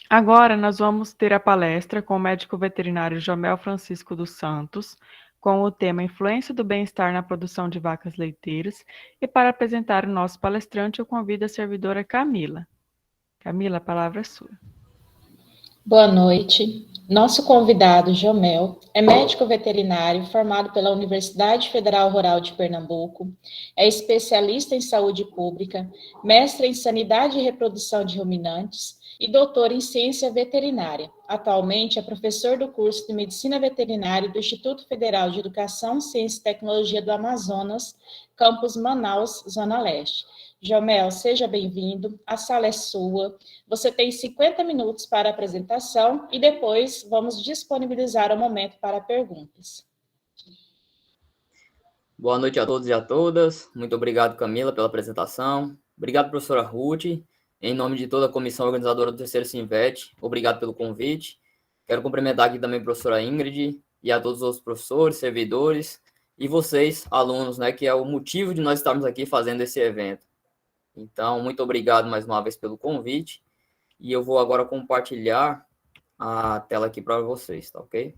Agora nós vamos ter a palestra com o médico veterinário Jomel Francisco dos Santos, com o tema Influência do bem-estar na produção de vacas leiteiras, e para apresentar o nosso palestrante, eu convido a servidora Camila. Camila, a palavra é sua. Boa noite. Nosso convidado, Jomel, é médico veterinário formado pela Universidade Federal Rural de Pernambuco, é especialista em saúde pública, mestre em sanidade e reprodução de ruminantes e doutor em ciência veterinária. Atualmente é professor do curso de Medicina Veterinária do Instituto Federal de Educação, Ciência e Tecnologia do Amazonas, campus Manaus, Zona Leste. Jomel, seja bem-vindo, a sala é sua. Você tem 50 minutos para a apresentação e depois vamos disponibilizar o momento para perguntas. Boa noite a todos e a todas. Muito obrigado, Camila, pela apresentação. Obrigado, professora Ruth. Em nome de toda a comissão organizadora do terceiro Simvet, obrigado pelo convite. Quero cumprimentar aqui também a professora Ingrid e a todos os professores, servidores e vocês, alunos, né, que é o motivo de nós estarmos aqui fazendo esse evento. Então, muito obrigado mais uma vez pelo convite. E eu vou agora compartilhar a tela aqui para vocês, tá ok?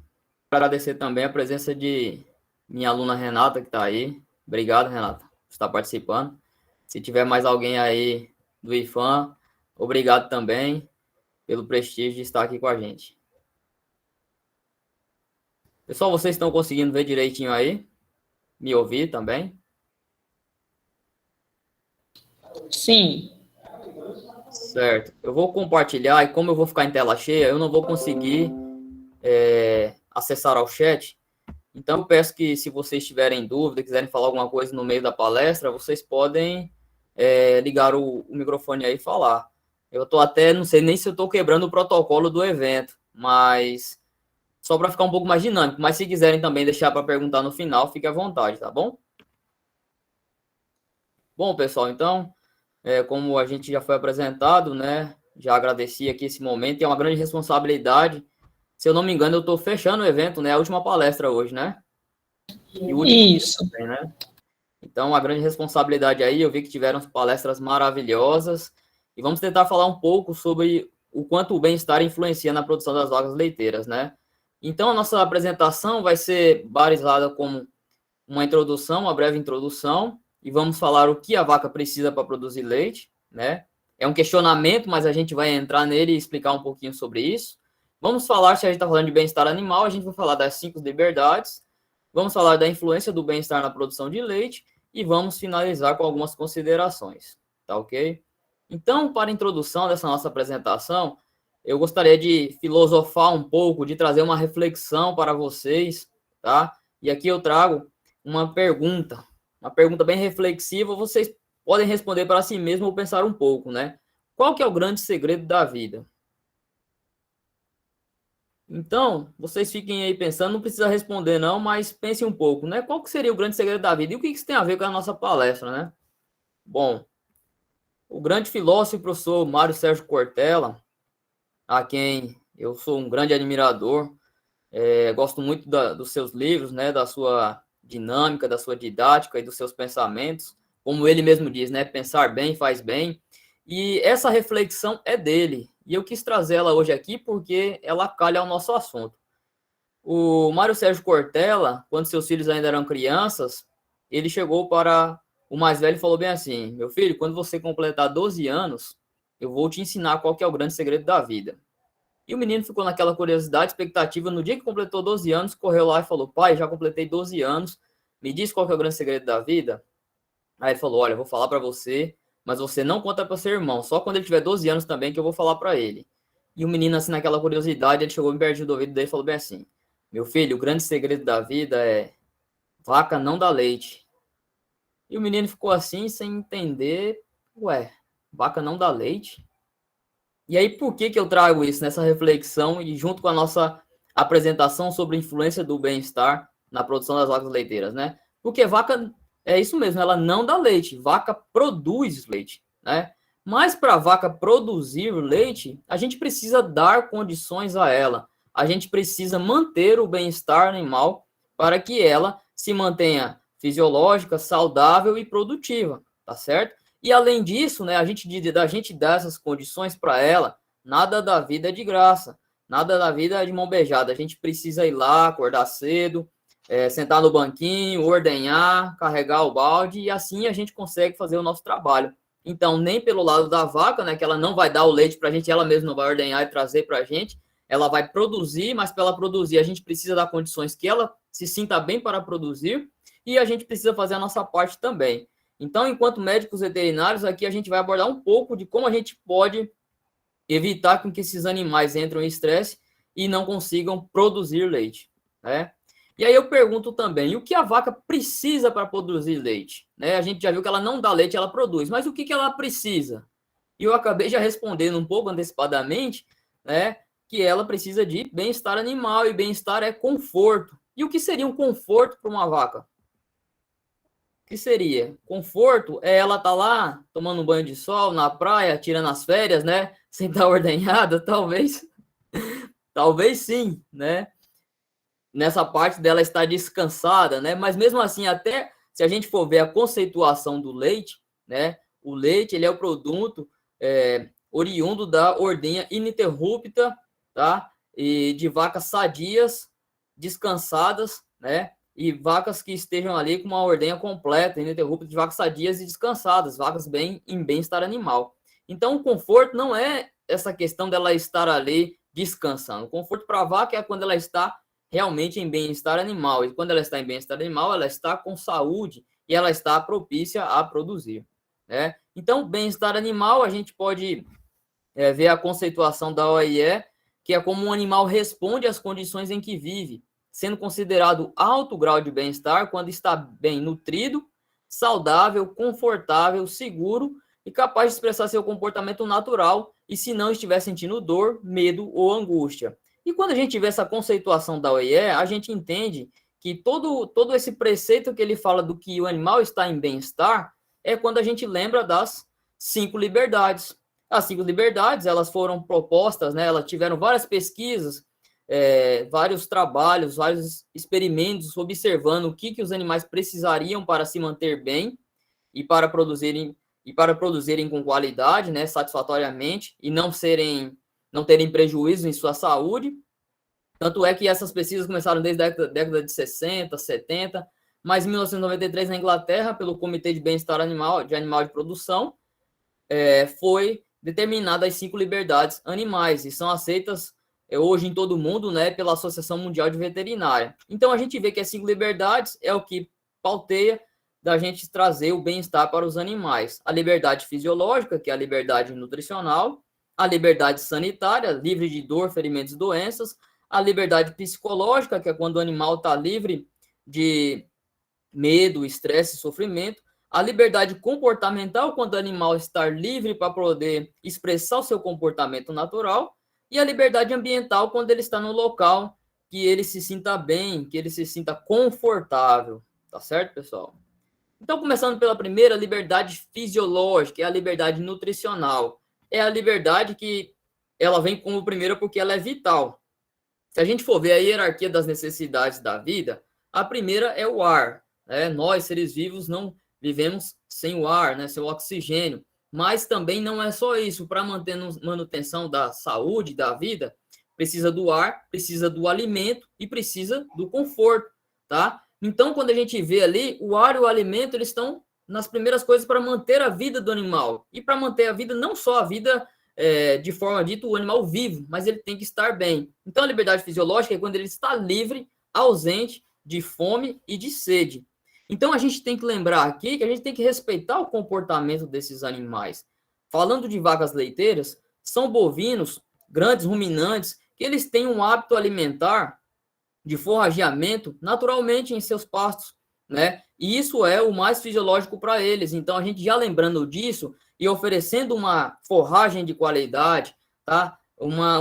Agradecer também a presença de minha aluna Renata, que está aí. Obrigado, Renata, por estar participando. Se tiver mais alguém aí do IFAM, obrigado também pelo prestígio de estar aqui com a gente. Pessoal, vocês estão conseguindo ver direitinho aí? Me ouvir também? Sim. Certo. Eu vou compartilhar e como eu vou ficar em tela cheia, eu não vou conseguir acessar ao chat. Então, eu peço que, se vocês tiverem dúvida, quiserem falar alguma coisa no meio da palestra, vocês podem ligar o microfone aí e falar. Eu estou até, não sei nem se eu estou quebrando o protocolo do evento, mas só para ficar um pouco mais dinâmico. Mas se quiserem também deixar para perguntar no final, fique à vontade, tá bom? Bom, pessoal, então, como a gente já foi apresentado, né? Já agradeci aqui esse momento, é uma grande responsabilidade. Se eu não me engano, eu estou fechando o evento, né? A última palestra hoje, né? Isso. Também, né? Então, a grande responsabilidade aí, eu vi que tiveram palestras maravilhosas. E vamos tentar falar um pouco sobre o quanto o bem-estar influencia na produção das vacas leiteiras, né? Então, a nossa apresentação vai ser balizada como uma introdução, uma breve introdução, e vamos falar o que a vaca precisa para produzir leite, né? É um questionamento, mas a gente vai entrar nele e explicar um pouquinho sobre isso. Vamos falar, se a gente está falando de bem-estar animal, a gente vai falar das 5 liberdades, vamos falar da influência do bem-estar na produção de leite e vamos finalizar com algumas considerações, tá ok? Então, para a introdução dessa nossa apresentação, eu gostaria de filosofar um pouco, de trazer uma reflexão para vocês, tá? E aqui eu trago uma pergunta bem reflexiva, vocês podem responder para si mesmo ou pensar um pouco, né? Qual que é o grande segredo da vida? Então, vocês fiquem aí pensando, não precisa responder não, mas pense um pouco, né? Qual que seria o grande segredo da vida? E o que isso tem a ver com a nossa palestra, né? Bom, o grande filósofo e professor Mário Sérgio Cortella, a quem eu sou um grande admirador, gosto muito dos seus livros, né? Da sua dinâmica, da sua didática e dos seus pensamentos. Como ele mesmo diz, né? Pensar bem faz bem. E essa reflexão é dele. E eu quis trazer ela hoje aqui porque ela calha ao nosso assunto. O Mário Sérgio Cortella, quando seus filhos ainda eram crianças, ele chegou para o mais velho e falou bem assim: meu filho, quando você completar 12 anos, eu vou te ensinar qual que é o grande segredo da vida. E o menino ficou naquela curiosidade, expectativa. No dia que completou 12 anos, correu lá e falou: pai, já completei 12 anos, me diz qual que é o grande segredo da vida? Aí ele falou: olha, eu vou falar para você, mas você não conta para seu irmão, só quando ele tiver 12 anos também que eu vou falar para ele. E o menino, assim, naquela curiosidade, ele chegou bem perto do ouvido dele e falou bem assim: meu filho, o grande segredo da vida é vaca não dá leite. E o menino ficou assim, sem entender: ué, vaca não dá leite? E aí, por que eu trago isso nessa reflexão e junto com a nossa apresentação sobre a influência do bem-estar na produção das vacas leiteiras, né? Porque vaca, é isso mesmo, ela não dá leite, vaca produz leite, né? Mas para a vaca produzir leite, a gente precisa dar condições a ela. A gente precisa manter o bem-estar animal para que ela se mantenha fisiológica, saudável e produtiva, tá certo? E além disso, né, da gente dar essas condições para ela, nada da vida é de graça, nada da vida é de mão beijada. A gente precisa ir lá, acordar cedo, sentar no banquinho, ordenhar, carregar o balde, e assim a gente consegue fazer o nosso trabalho. Então, nem pelo lado da vaca, né, que ela não vai dar o leite para a gente, ela mesma não vai ordenhar e trazer para a gente, ela vai produzir, mas para ela produzir, a gente precisa dar condições que ela se sinta bem para produzir, e a gente precisa fazer a nossa parte também. Então, enquanto médicos veterinários, aqui a gente vai abordar um pouco de como a gente pode evitar que esses animais entrem em estresse e não consigam produzir leite, né? E aí eu pergunto também, o que a vaca precisa para produzir leite? Né? A gente já viu que ela não dá leite, ela produz, mas o que ela precisa? E eu acabei já respondendo um pouco antecipadamente, né, que ela precisa de bem-estar animal, e bem-estar é conforto. E o que seria um conforto para uma vaca? O que seria? Conforto é ela estar lá tomando um banho de sol na praia, tirando as férias, né, sem estar ordenhada, talvez. Talvez sim, né? Nessa parte dela estar descansada, né? Mas mesmo assim, até se a gente for ver a conceituação do leite, né? O leite, ele é o produto oriundo da ordenha ininterrupta, tá? E de vacas sadias, descansadas, né? E vacas que estejam ali com uma ordenha completa, ininterrupta, de vacas sadias e descansadas, vacas em bem-estar animal. Então, o conforto não é essa questão dela estar ali descansando. O conforto para a vaca é quando ela está realmente em bem-estar animal. E quando ela está em bem-estar animal, ela está com saúde e ela está propícia a produzir, né? Então, bem-estar animal, a gente pode ver a conceituação da OIE, que é como um animal responde às condições em que vive, sendo considerado alto grau de bem-estar quando está bem nutrido, saudável, confortável, seguro e capaz de expressar seu comportamento natural e se não estiver sentindo dor, medo ou angústia. E quando a gente vê essa conceituação da OIE, a gente entende que todo esse preceito que ele fala do que o animal está em bem-estar é quando a gente lembra das 5 liberdades. As 5 liberdades, elas foram propostas, né? Elas tiveram várias pesquisas, vários trabalhos, vários experimentos observando o que os animais precisariam para se manter bem e para produzirem com qualidade, né, satisfatoriamente, e não terem prejuízo em sua saúde. Tanto é que essas pesquisas começaram desde a década de 60, 70, mas em 1993, na Inglaterra, pelo Comitê de Bem-Estar Animal de Produção, foi determinada as 5 liberdades animais, e são aceitas hoje em todo o mundo, né, pela Associação Mundial de Veterinária. Então, a gente vê que as 5 liberdades é o que pauteia da gente trazer o bem-estar para os animais. A liberdade fisiológica, que é a liberdade nutricional, a liberdade sanitária, livre de dor, ferimentos e doenças, a liberdade psicológica, que é quando o animal está livre de medo, estresse e sofrimento, a liberdade comportamental, quando o animal está livre para poder expressar o seu comportamento natural, e a liberdade ambiental, quando ele está no local que ele se sinta bem, que ele se sinta confortável. Tá certo, pessoal? Então, começando pela primeira, liberdade fisiológica, é a liberdade nutricional. É a liberdade que ela vem como primeira porque ela é vital. Se a gente for ver a hierarquia das necessidades da vida, a primeira é o ar, né? Nós, seres vivos, não vivemos sem o ar, né? Sem o oxigênio. Mas também não é só isso. Para manter manutenção da saúde, da vida, precisa do ar, precisa do alimento e precisa do conforto, tá? Então, quando a gente vê ali, o ar e o alimento, eles estão nas primeiras coisas para manter a vida do animal. E para manter a vida, não só a vida de forma dita, o animal vivo, mas ele tem que estar bem. Então, a liberdade fisiológica é quando ele está livre, ausente de fome e de sede. Então, a gente tem que lembrar aqui que a gente tem que respeitar o comportamento desses animais. Falando de vacas leiteiras, são bovinos, grandes ruminantes, que eles têm um hábito alimentar de forrageamento naturalmente em seus pastos, né? E isso é o mais fisiológico para eles. Então, a gente já lembrando disso e oferecendo uma forragem de qualidade, tá? Uma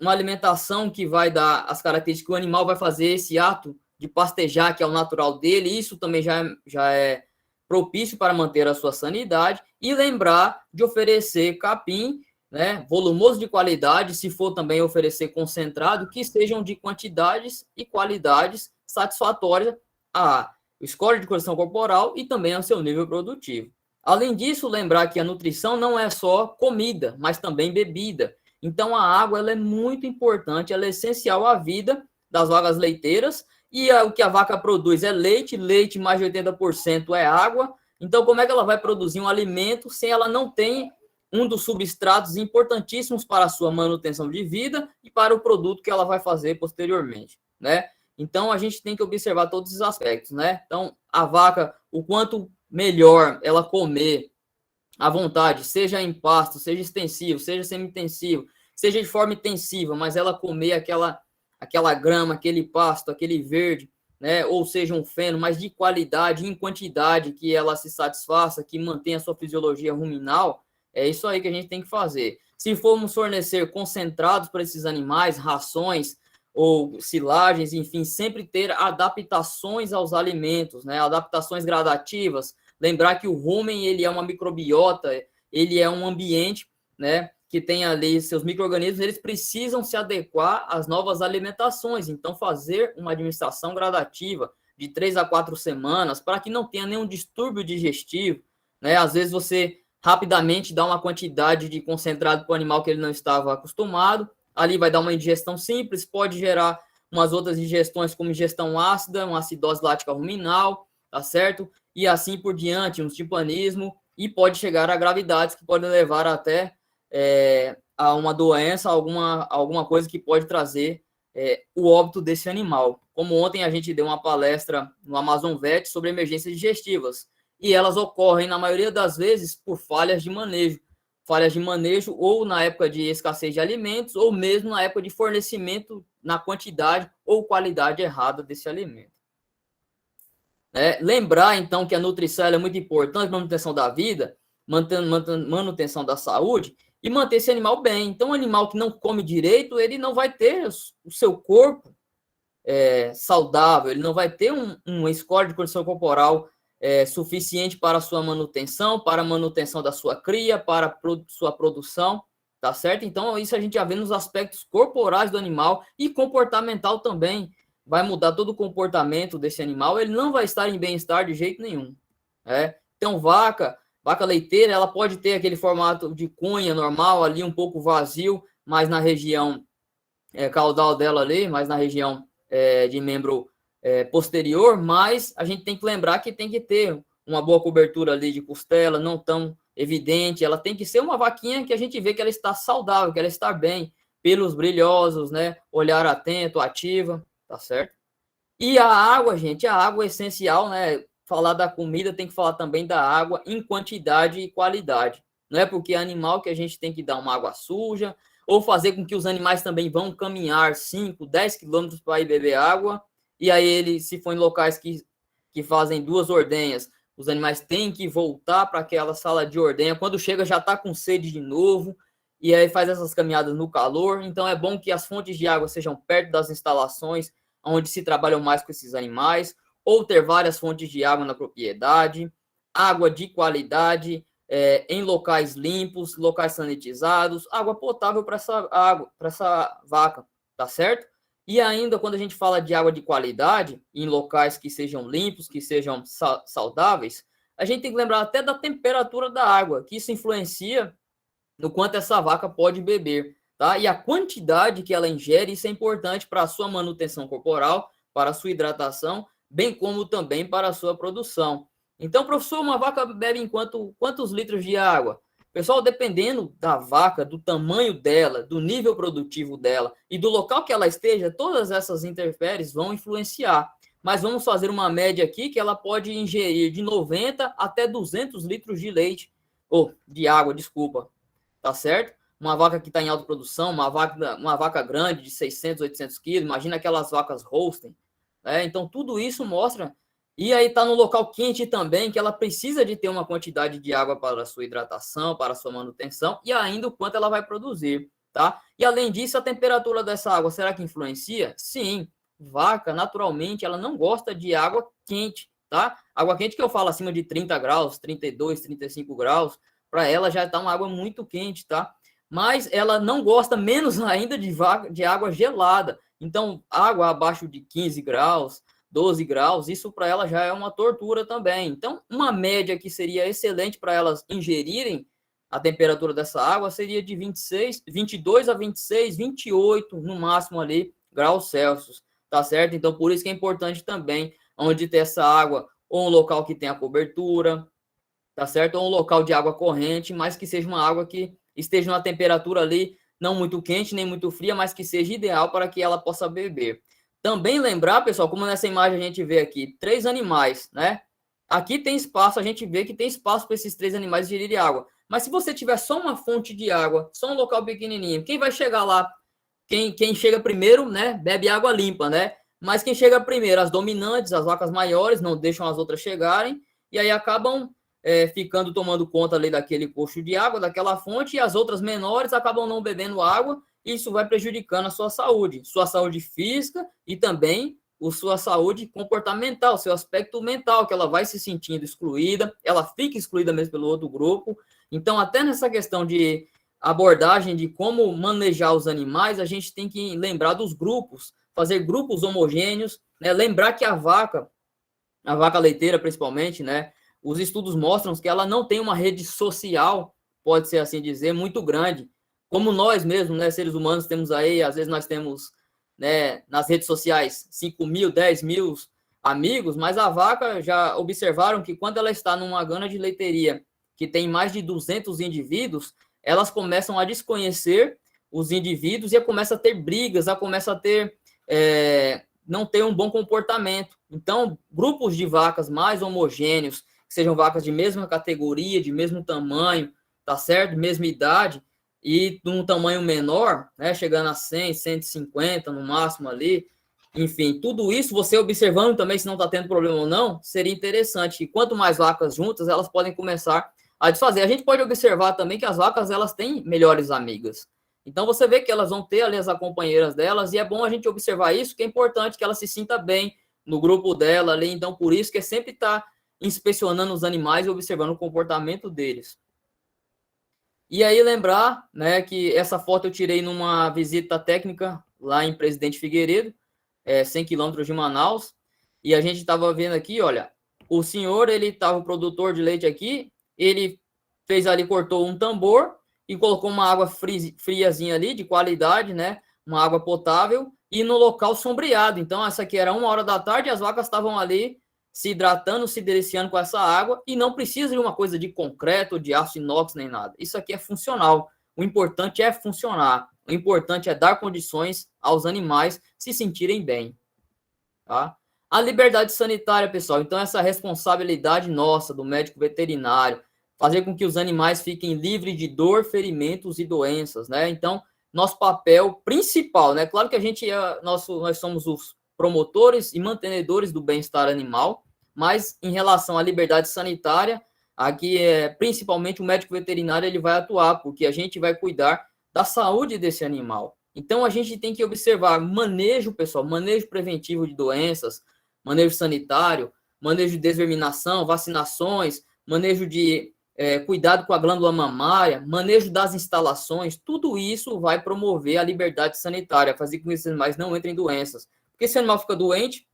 alimentação que vai dar as características que o animal vai fazer esse ato de pastejar, que é o natural dele, isso também já é propício para manter a sua sanidade, e lembrar de oferecer capim, né, volumoso de qualidade, se for também oferecer concentrado, que sejam de quantidades e qualidades satisfatórias ao score de condição corporal e também ao seu nível produtivo. Além disso, lembrar que a nutrição não é só comida, mas também bebida. Então, a água ela é muito importante, ela é essencial à vida das vacas leiteiras, e o que a vaca produz é leite, leite mais de 80% é água. Então, como é que ela vai produzir um alimento se ela não tem um dos substratos importantíssimos para a sua manutenção de vida e para o produto que ela vai fazer posteriormente, né? Então, a gente tem que observar todos os aspectos, né? Então, a vaca, o quanto melhor ela comer à vontade, seja em pasto, seja extensivo, seja semi-intensivo, seja de forma intensiva, mas ela comer aquela grama, aquele pasto, aquele verde, né? Ou seja, um feno, mas de qualidade, em quantidade, que ela se satisfaça, que mantenha a sua fisiologia ruminal, é isso aí que a gente tem que fazer. Se formos fornecer concentrados para esses animais, rações ou silagens, enfim, sempre ter adaptações aos alimentos, né? Adaptações gradativas. Lembrar que o rumen, ele é uma microbiota, ele é um ambiente, né, que tem ali seus micro-organismos, eles precisam se adequar às novas alimentações. Então, fazer uma administração gradativa de 3 a 4 semanas para que não tenha nenhum distúrbio digestivo, né? Às vezes você rapidamente dá uma quantidade de concentrado para o animal que ele não estava acostumado, ali vai dar uma ingestão simples, pode gerar umas outras ingestões como ingestão ácida, uma acidose lática ruminal, tá certo? E assim por diante, um timpanismo, e pode chegar a gravidades que podem levar até a uma doença, alguma coisa que pode trazer o óbito desse animal. Como ontem a gente deu uma palestra no Amazon Vet sobre emergências digestivas, e elas ocorrem, na maioria das vezes, por falhas de manejo ou na época de escassez de alimentos, ou mesmo na época de fornecimento na quantidade ou qualidade errada desse alimento. Lembrar, então, que a nutrição é muito importante, manutenção da vida, manutenção da saúde, e manter esse animal bem. Então, um animal que não come direito, ele não vai ter o seu corpo saudável, ele não vai ter um score de condição corporal suficiente para a sua manutenção, para a manutenção da sua cria, para a sua produção, tá certo? Então, isso a gente já vê nos aspectos corporais do animal e comportamental também. Vai mudar todo o comportamento desse animal, ele não vai estar em bem-estar de jeito nenhum. Então, vaca leiteira, ela pode ter aquele formato de cunha normal, ali um pouco vazio, mas na região caudal dela ali, mais na região de membro posterior, mas a gente tem que lembrar que tem que ter uma boa cobertura ali de costela, não tão evidente, ela tem que ser uma vaquinha que a gente vê que ela está saudável, que ela está bem, pelos brilhosos, né? Olhar atento, ativa, tá certo? E a água, gente, a água é essencial, né? Falar da comida tem que falar também da água em quantidade e qualidade. Não é porque é animal que a gente tem que dar uma água suja, ou fazer com que os animais também vão caminhar 5, 10 quilômetros para ir beber água, e aí ele, se for em locais que fazem 2 ordenhas, os animais têm que voltar para aquela sala de ordenha, quando chega já está com sede de novo, e aí faz essas caminhadas no calor. Então é bom que as fontes de água sejam perto das instalações onde se trabalham mais com esses animais, ou ter várias fontes de água na propriedade, água de qualidade, em locais limpos, locais sanitizados, água potável para essa vaca, tá certo? E ainda, quando a gente fala de água de qualidade, em locais que sejam limpos, que sejam saudáveis, a gente tem que lembrar até da temperatura da água, que isso influencia no quanto essa vaca pode beber, tá? E a quantidade que ela ingere, isso é importante para a sua manutenção corporal, para a sua hidratação, bem como também para a sua produção. Então, professor, uma vaca bebe quantos litros de água? Pessoal, dependendo da vaca, do tamanho dela, do nível produtivo dela e do local que ela esteja, todas essas intempéries vão influenciar. Mas vamos fazer uma média aqui que ela pode ingerir de 90 até 200 litros de leite, ou de água, desculpa, tá certo? Uma vaca que está em alta produção, uma vaca grande de 600, 800 quilos, imagina aquelas vacas Holstein, Então, tudo isso mostra. E aí está no local quente também, que ela precisa de ter uma quantidade de água para a sua hidratação, para a sua manutenção, e ainda o quanto ela vai produzir, tá? E além disso, a temperatura dessa água, será que influencia? Sim, vaca, naturalmente, ela não gosta de água quente, tá? Água quente que eu falo acima de 30 graus, 32, 35 graus, para ela já está uma água muito quente, tá? Mas ela não gosta menos ainda de água gelada. Então, água abaixo de 15 graus, 12 graus, isso para ela já é uma tortura também. Então, uma média que seria excelente para elas ingerirem a temperatura dessa água seria de 22 a 26, 28, no máximo ali, graus Celsius, tá certo? Então, por isso que é importante também, onde ter essa água, ou um local que tenha cobertura, tá certo? Ou um local de água corrente, mas que seja uma água que esteja numa temperatura ali, não muito quente, nem muito fria, mas que seja ideal para que ela possa beber. Também lembrar, pessoal, como nessa imagem a gente vê aqui, 3 animais, né? Aqui tem espaço, a gente vê que tem espaço para esses 3 animais ingerirem água. Mas se você tiver só uma fonte de água, só um local pequenininho, quem vai chegar lá? Quem chega primeiro, né? Bebe água limpa, né? Mas quem chega primeiro, as dominantes, as vacas maiores, não deixam as outras chegarem, e aí acabam ficando tomando conta ali daquele coxo de água, daquela fonte, e as outras menores acabam não bebendo água, e isso vai prejudicando a sua saúde física e também a sua saúde comportamental, seu aspecto mental, que ela vai se sentindo excluída, ela fica excluída mesmo pelo outro grupo. Então, até nessa questão de abordagem de como manejar os animais, a gente tem que lembrar dos grupos, fazer grupos homogêneos, né? Lembrar que a vaca leiteira principalmente, né? Os estudos mostram que ela não tem uma rede social, pode ser assim dizer, muito grande, como nós mesmos, né, seres humanos, temos aí, às vezes nós temos, né, nas redes sociais 5.000, 10.000 amigos, mas a vaca, já observaram que quando ela está numa gana de leiteria que tem mais de 200 indivíduos, elas começam a desconhecer os indivíduos e começa a ter brigas, começa a ter não ter um bom comportamento. Então, grupos de vacas mais homogêneos, que sejam vacas de mesma categoria, de mesmo tamanho, tá certo? Mesma idade, e de um tamanho menor, né? Chegando a 100, 150 no máximo ali. Enfim, tudo isso, você observando também se não está tendo problema ou não, seria interessante. E quanto mais vacas juntas, elas podem começar a desfazer. A gente pode observar também que as vacas, elas têm melhores amigas. Então, você vê que elas vão ter ali as companheiras delas, e é bom a gente observar isso, que é importante que ela se sinta bem no grupo dela ali. Então, por isso que é sempre estar inspecionando os animais e observando o comportamento deles. E aí, lembrar, né, que essa foto eu tirei numa visita técnica lá em Presidente Figueiredo, 100 quilômetros de Manaus, e a gente estava vendo aqui, olha, o senhor, ele estava o produtor de leite aqui, ele fez ali, cortou um tambor, e colocou uma água friazinha ali, de qualidade, né? Uma água potável, e no local sombreado. Então, essa aqui era 1h da tarde, e as vacas estavam ali se hidratando, se deliciando com essa água, e não precisa de uma coisa de concreto, de aço inox, nem nada. Isso aqui é funcional. O importante é funcionar. O importante é dar condições aos animais se sentirem bem. Tá? A liberdade sanitária, pessoal. Então, essa responsabilidade nossa, do médico veterinário, fazer com que os animais fiquem livres de dor, ferimentos e doenças, né? Então, nosso papel principal, né? Claro que nós somos os promotores e mantenedores do bem-estar animal, mas em relação à liberdade sanitária, aqui principalmente o médico veterinário, ele vai atuar, porque a gente vai cuidar da saúde desse animal. Então, a gente tem que observar manejo, pessoal, manejo preventivo de doenças, manejo sanitário, manejo de desverminação, vacinações, manejo de cuidado com a glândula mamária, manejo das instalações, tudo isso vai promover a liberdade sanitária, fazer com que esses animais não entrem em doenças. Porque se o animal fica doente,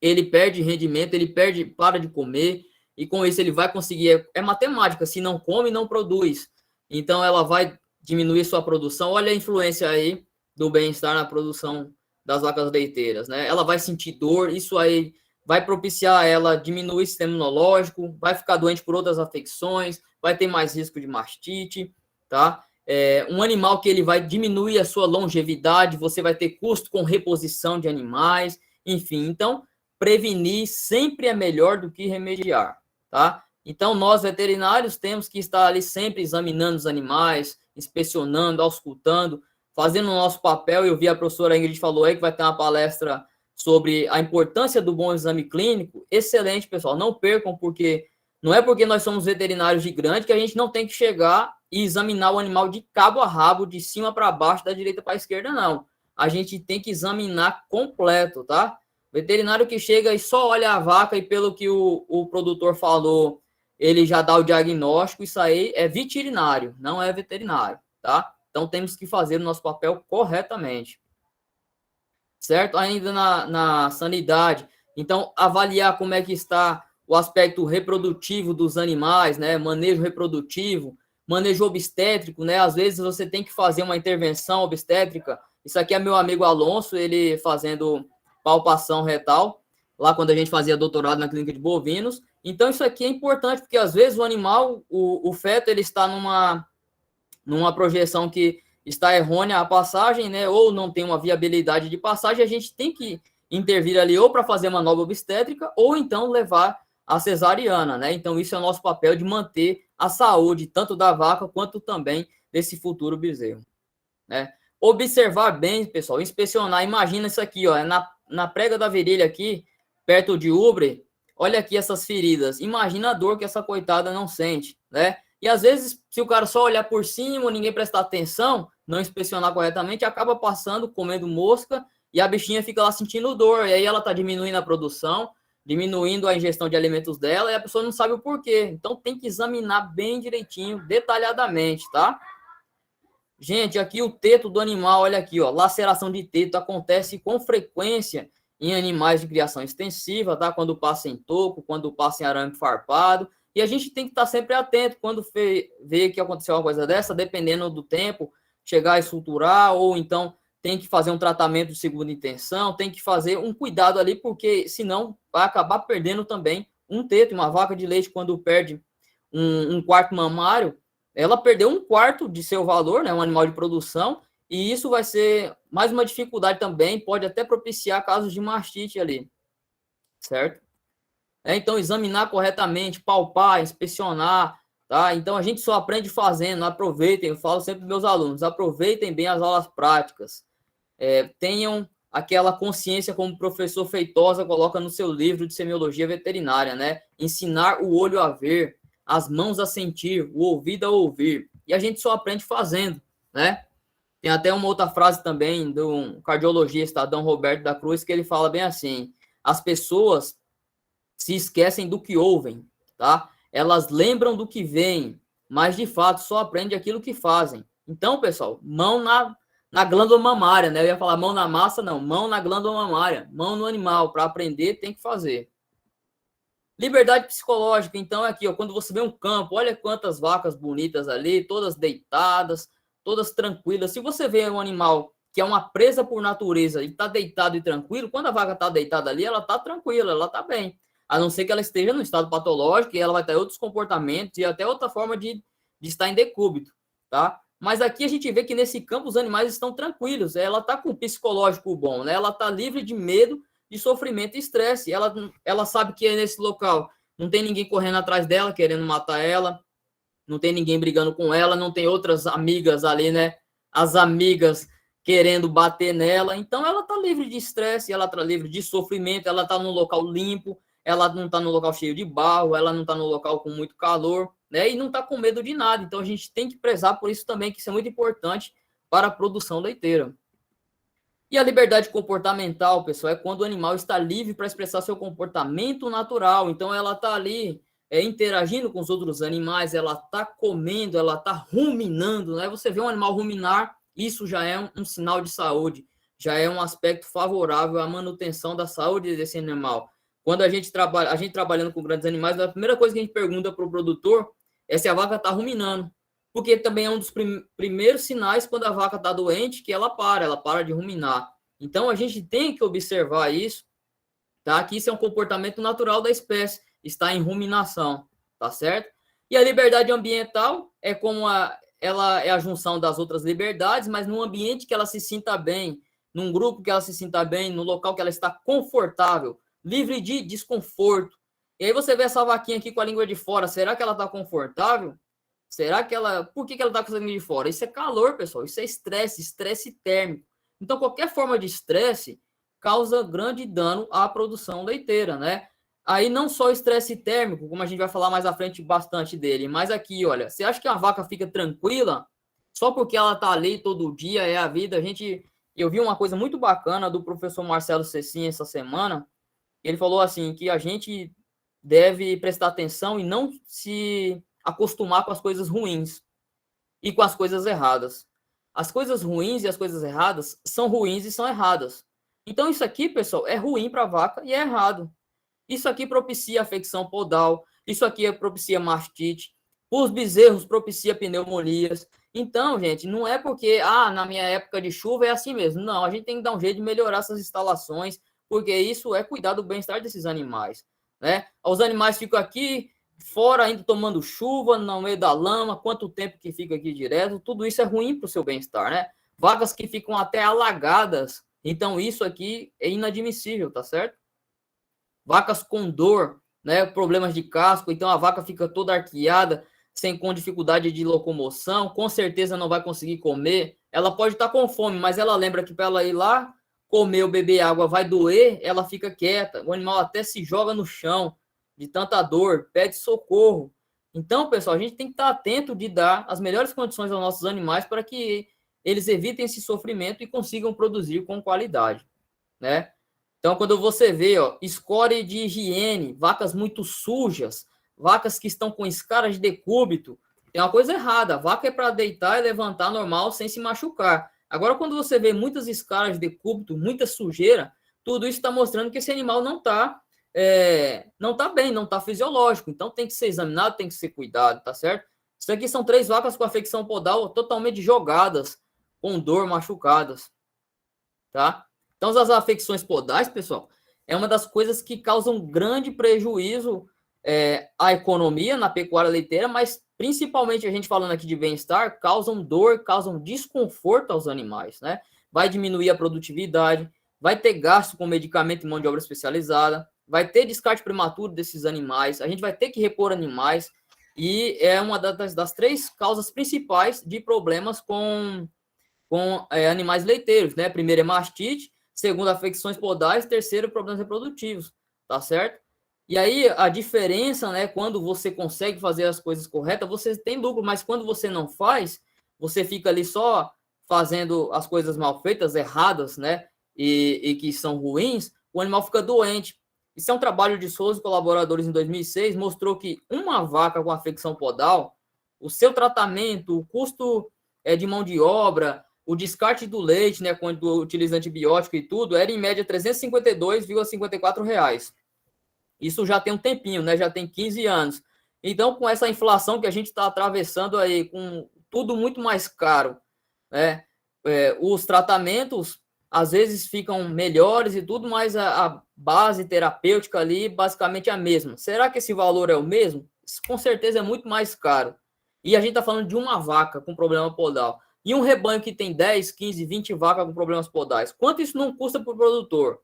ele perde rendimento, ele para de comer, e com isso ele vai conseguir, é matemática, se não come, não produz. Então ela vai diminuir sua produção. Olha a influência aí do bem-estar na produção das vacas leiteiras, né? Ela vai sentir dor, isso aí vai propiciar ela diminuir o sistema imunológico, vai ficar doente por outras afecções, vai ter mais risco de mastite, tá? Um animal que ele vai diminuir a sua longevidade, você vai ter custo com reposição de animais, enfim. Então, prevenir sempre é melhor do que remediar, tá? Então, nós veterinários temos que estar ali sempre examinando os animais, inspecionando, auscultando, fazendo o nosso papel. Eu vi a professora Ingrid falou aí que vai ter uma palestra sobre a importância do bom exame clínico. Excelente, pessoal. Não percam, porque não é porque nós somos veterinários de grande que a gente não tem que chegar e examinar o animal de cabo a rabo, de cima para baixo, da direita para a esquerda, não. A gente tem que examinar completo, tá? Veterinário que chega e só olha a vaca e pelo que o produtor falou, ele já dá o diagnóstico, isso aí é veterinário, não é veterinário, tá? Então, temos que fazer o nosso papel corretamente. Certo? Ainda na sanidade. Então, avaliar como é que está o aspecto reprodutivo dos animais, né? Manejo reprodutivo, manejo obstétrico, né? Às vezes você tem que fazer uma intervenção obstétrica. Isso aqui é meu amigo Alonso, ele fazendo palpação retal, lá quando a gente fazia doutorado na clínica de bovinos. Então, isso aqui é importante, porque às vezes o animal, o feto, ele está numa projeção que está errônea a passagem, né? Ou não tem uma viabilidade de passagem, a gente tem que intervir ali ou para fazer manobra obstétrica, ou então levar a cesariana, né? Então, isso é o nosso papel de manter a saúde, tanto da vaca, quanto também desse futuro bezerro, né? Observar bem, pessoal, inspecionar, imagina isso aqui, ó, na prega da virilha aqui, perto de úbre, olha aqui essas feridas, imagina a dor que essa coitada não sente, né? E às vezes, se o cara só olhar por cima, ninguém prestar atenção, não inspecionar corretamente, acaba passando, comendo mosca, e a bichinha fica lá sentindo dor, e aí ela tá diminuindo a produção, diminuindo a ingestão de alimentos dela, e a pessoa não sabe o porquê. Então, tem que examinar bem direitinho, detalhadamente, tá? Gente, aqui o teto do animal, olha aqui, ó, laceração de teto acontece com frequência em animais de criação extensiva, tá? Quando passa em toco, quando passa em arame farpado, e a gente tem que estar sempre atento quando vê que aconteceu uma coisa dessa, dependendo do tempo, chegar a estruturar, ou então tem que fazer um tratamento de segunda intenção, tem que fazer um cuidado ali, porque senão vai acabar perdendo também um teto. Uma vaca de leite, quando perde um quarto mamário, ela perdeu um quarto de seu valor, né, um animal de produção, e isso vai ser mais uma dificuldade também, pode até propiciar casos de mastite ali, certo? Então, examinar corretamente, palpar, inspecionar, tá? Então, a gente só aprende fazendo, aproveitem, eu falo sempre para meus alunos, aproveitem bem as aulas práticas, tenham aquela consciência como o professor Feitosa coloca no seu livro de semiologia veterinária, né? Ensinar o olho a ver, as mãos a sentir, o ouvido a ouvir. E a gente só aprende fazendo, né? Tem até uma outra frase também do cardiologista Adão Roberto da Cruz, que ele fala bem assim: as pessoas se esquecem do que ouvem, tá? Elas lembram do que veem, mas de fato só aprendem aquilo que fazem. Então, pessoal, mão na glândula mamária, né? Eu ia falar mão na massa, não, mão na glândula mamária, mão no animal. Para aprender, tem que fazer. Liberdade psicológica, então, é aqui, ó, quando você vê um campo, olha quantas vacas bonitas ali, todas deitadas, todas tranquilas. Se você vê um animal que é uma presa por natureza e está deitado e tranquilo, quando a vaca está deitada ali, ela está tranquila, ela está bem. A não ser que ela esteja no estado patológico e ela vai ter outros comportamentos e até outra forma de estar em decúbito, tá? Mas aqui a gente vê que nesse campo os animais estão tranquilos, ela está com um psicológico bom, né? Ela está livre de medo, de sofrimento e estresse. Ela sabe que nesse local não tem ninguém correndo atrás dela, querendo matar ela, não tem ninguém brigando com ela, não tem outras amigas ali, né? As amigas querendo bater nela. Então, ela está livre de estresse, ela está livre de sofrimento, ela está num local limpo, ela não está num local cheio de barro, ela não está num local com muito calor, né? E não está com medo de nada. Então, a gente tem que prezar por isso também, que isso é muito importante para a produção leiteira. E a liberdade comportamental, pessoal, é quando o animal está livre para expressar seu comportamento natural. Então, ela está ali interagindo com os outros animais, ela está comendo, ela está ruminando, né? Você vê um animal ruminar, isso já é um sinal de saúde, já é um aspecto favorável à manutenção da saúde desse animal. Quando a gente trabalhando com grandes animais, a primeira coisa que a gente pergunta para o produtor é se a vaca está ruminando, porque também é um dos primeiros sinais quando a vaca está doente, que ela para de ruminar. Então, a gente tem que observar isso, tá? Que isso é um comportamento natural da espécie, está em ruminação, tá certo? E a liberdade ambiental é como ela é a junção das outras liberdades, mas num ambiente que ela se sinta bem, num grupo que ela se sinta bem, no local que ela está confortável, livre de desconforto. E aí você vê essa vaquinha aqui com a língua de fora, será que ela está confortável? Será que ela... Por que ela está com a língua de fora? Isso é calor, pessoal, isso é estresse térmico. Então, qualquer forma de estresse causa grande dano à produção leiteira, né? Aí não só o estresse térmico, como a gente vai falar mais à frente bastante dele, mas aqui, olha, você acha que a vaca fica tranquila só porque ela tá ali todo dia, é a vida? Eu vi uma coisa muito bacana do professor Marcelo Cecim essa semana, ele falou assim, que a gente deve prestar atenção e não se acostumar com as coisas ruins e com as coisas erradas. As coisas ruins e as coisas erradas são ruins e são erradas. Então, isso aqui, pessoal, é ruim para a vaca e é errado. Isso aqui propicia afecção podal, isso aqui propicia mastite, Os bezerros propicia pneumonias. Então, gente, não é porque, na minha época de chuva é assim mesmo. Não, a gente tem que dar um jeito de melhorar essas instalações, porque isso é cuidar do bem-estar desses animais, né? Os animais ficam aqui fora ainda tomando chuva, no meio da lama, quanto tempo que fica aqui direto, tudo isso é ruim para o seu bem-estar, né? Vacas que ficam até alagadas, então isso aqui é inadmissível, tá certo? Vacas com dor, né? Problemas de casco, então a vaca fica toda arqueada, com dificuldade de locomoção, com certeza não vai conseguir comer. Ela pode estar com fome, mas ela lembra que para ela ir lá comer ou beber água vai doer, ela fica quieta. O animal até se joga no chão de tanta dor, pede socorro. Então, pessoal, a gente tem que estar atento de dar as melhores condições aos nossos animais para que eles evitem esse sofrimento e consigam produzir com qualidade, né? Então, quando você vê, escória de higiene, vacas muito sujas, vacas que estão com escaras de decúbito, tem uma coisa errada. A vaca é para deitar e levantar normal sem se machucar. Agora, quando você vê muitas escaras de decúbito, muita sujeira, tudo isso está mostrando que esse animal não está bem, não está fisiológico. Então, tem que ser examinado, tem que ser cuidado, tá certo? Isso aqui são 3 vacas com afecção podal totalmente jogadas, com dor, machucadas, tá? Então, as afecções podais, pessoal, é uma das coisas que causam grande prejuízo à economia na pecuária leiteira, mas principalmente a gente falando aqui de bem-estar, causam dor, causam desconforto aos animais, né? Vai diminuir a produtividade, vai ter gasto com medicamento e mão de obra especializada, vai ter descarte prematuro desses animais, a gente vai ter que repor animais, e é uma das 3 causas principais de problemas com animais leiteiros, né? Primeiro é mastite, segundo, afecções podais, terceiro, problemas reprodutivos, tá certo? E aí, a diferença, né, quando você consegue fazer as coisas corretas, você tem lucro, mas quando você não faz, você fica ali só fazendo as coisas mal feitas, erradas, né, e que são ruins, o animal fica doente. Isso é um trabalho de Souza e colaboradores em 2006, mostrou que uma vaca com afecção podal, o seu tratamento, o custo de mão de obra, o descarte do leite, né, quando utiliza antibiótico e tudo, era em média R$ 352,54. Isso já tem um tempinho, né? Já tem 15 anos. Então, com essa inflação que a gente está atravessando aí, com tudo muito mais caro, né? Os tratamentos às vezes ficam melhores e tudo, mas a base terapêutica ali basicamente é a mesma. Será que esse valor é o mesmo? Isso, com certeza é muito mais caro. E a gente está falando de uma vaca com problema podal. E um rebanho que tem 10, 15, 20 vacas com problemas podais. Quanto isso não custa para o produtor?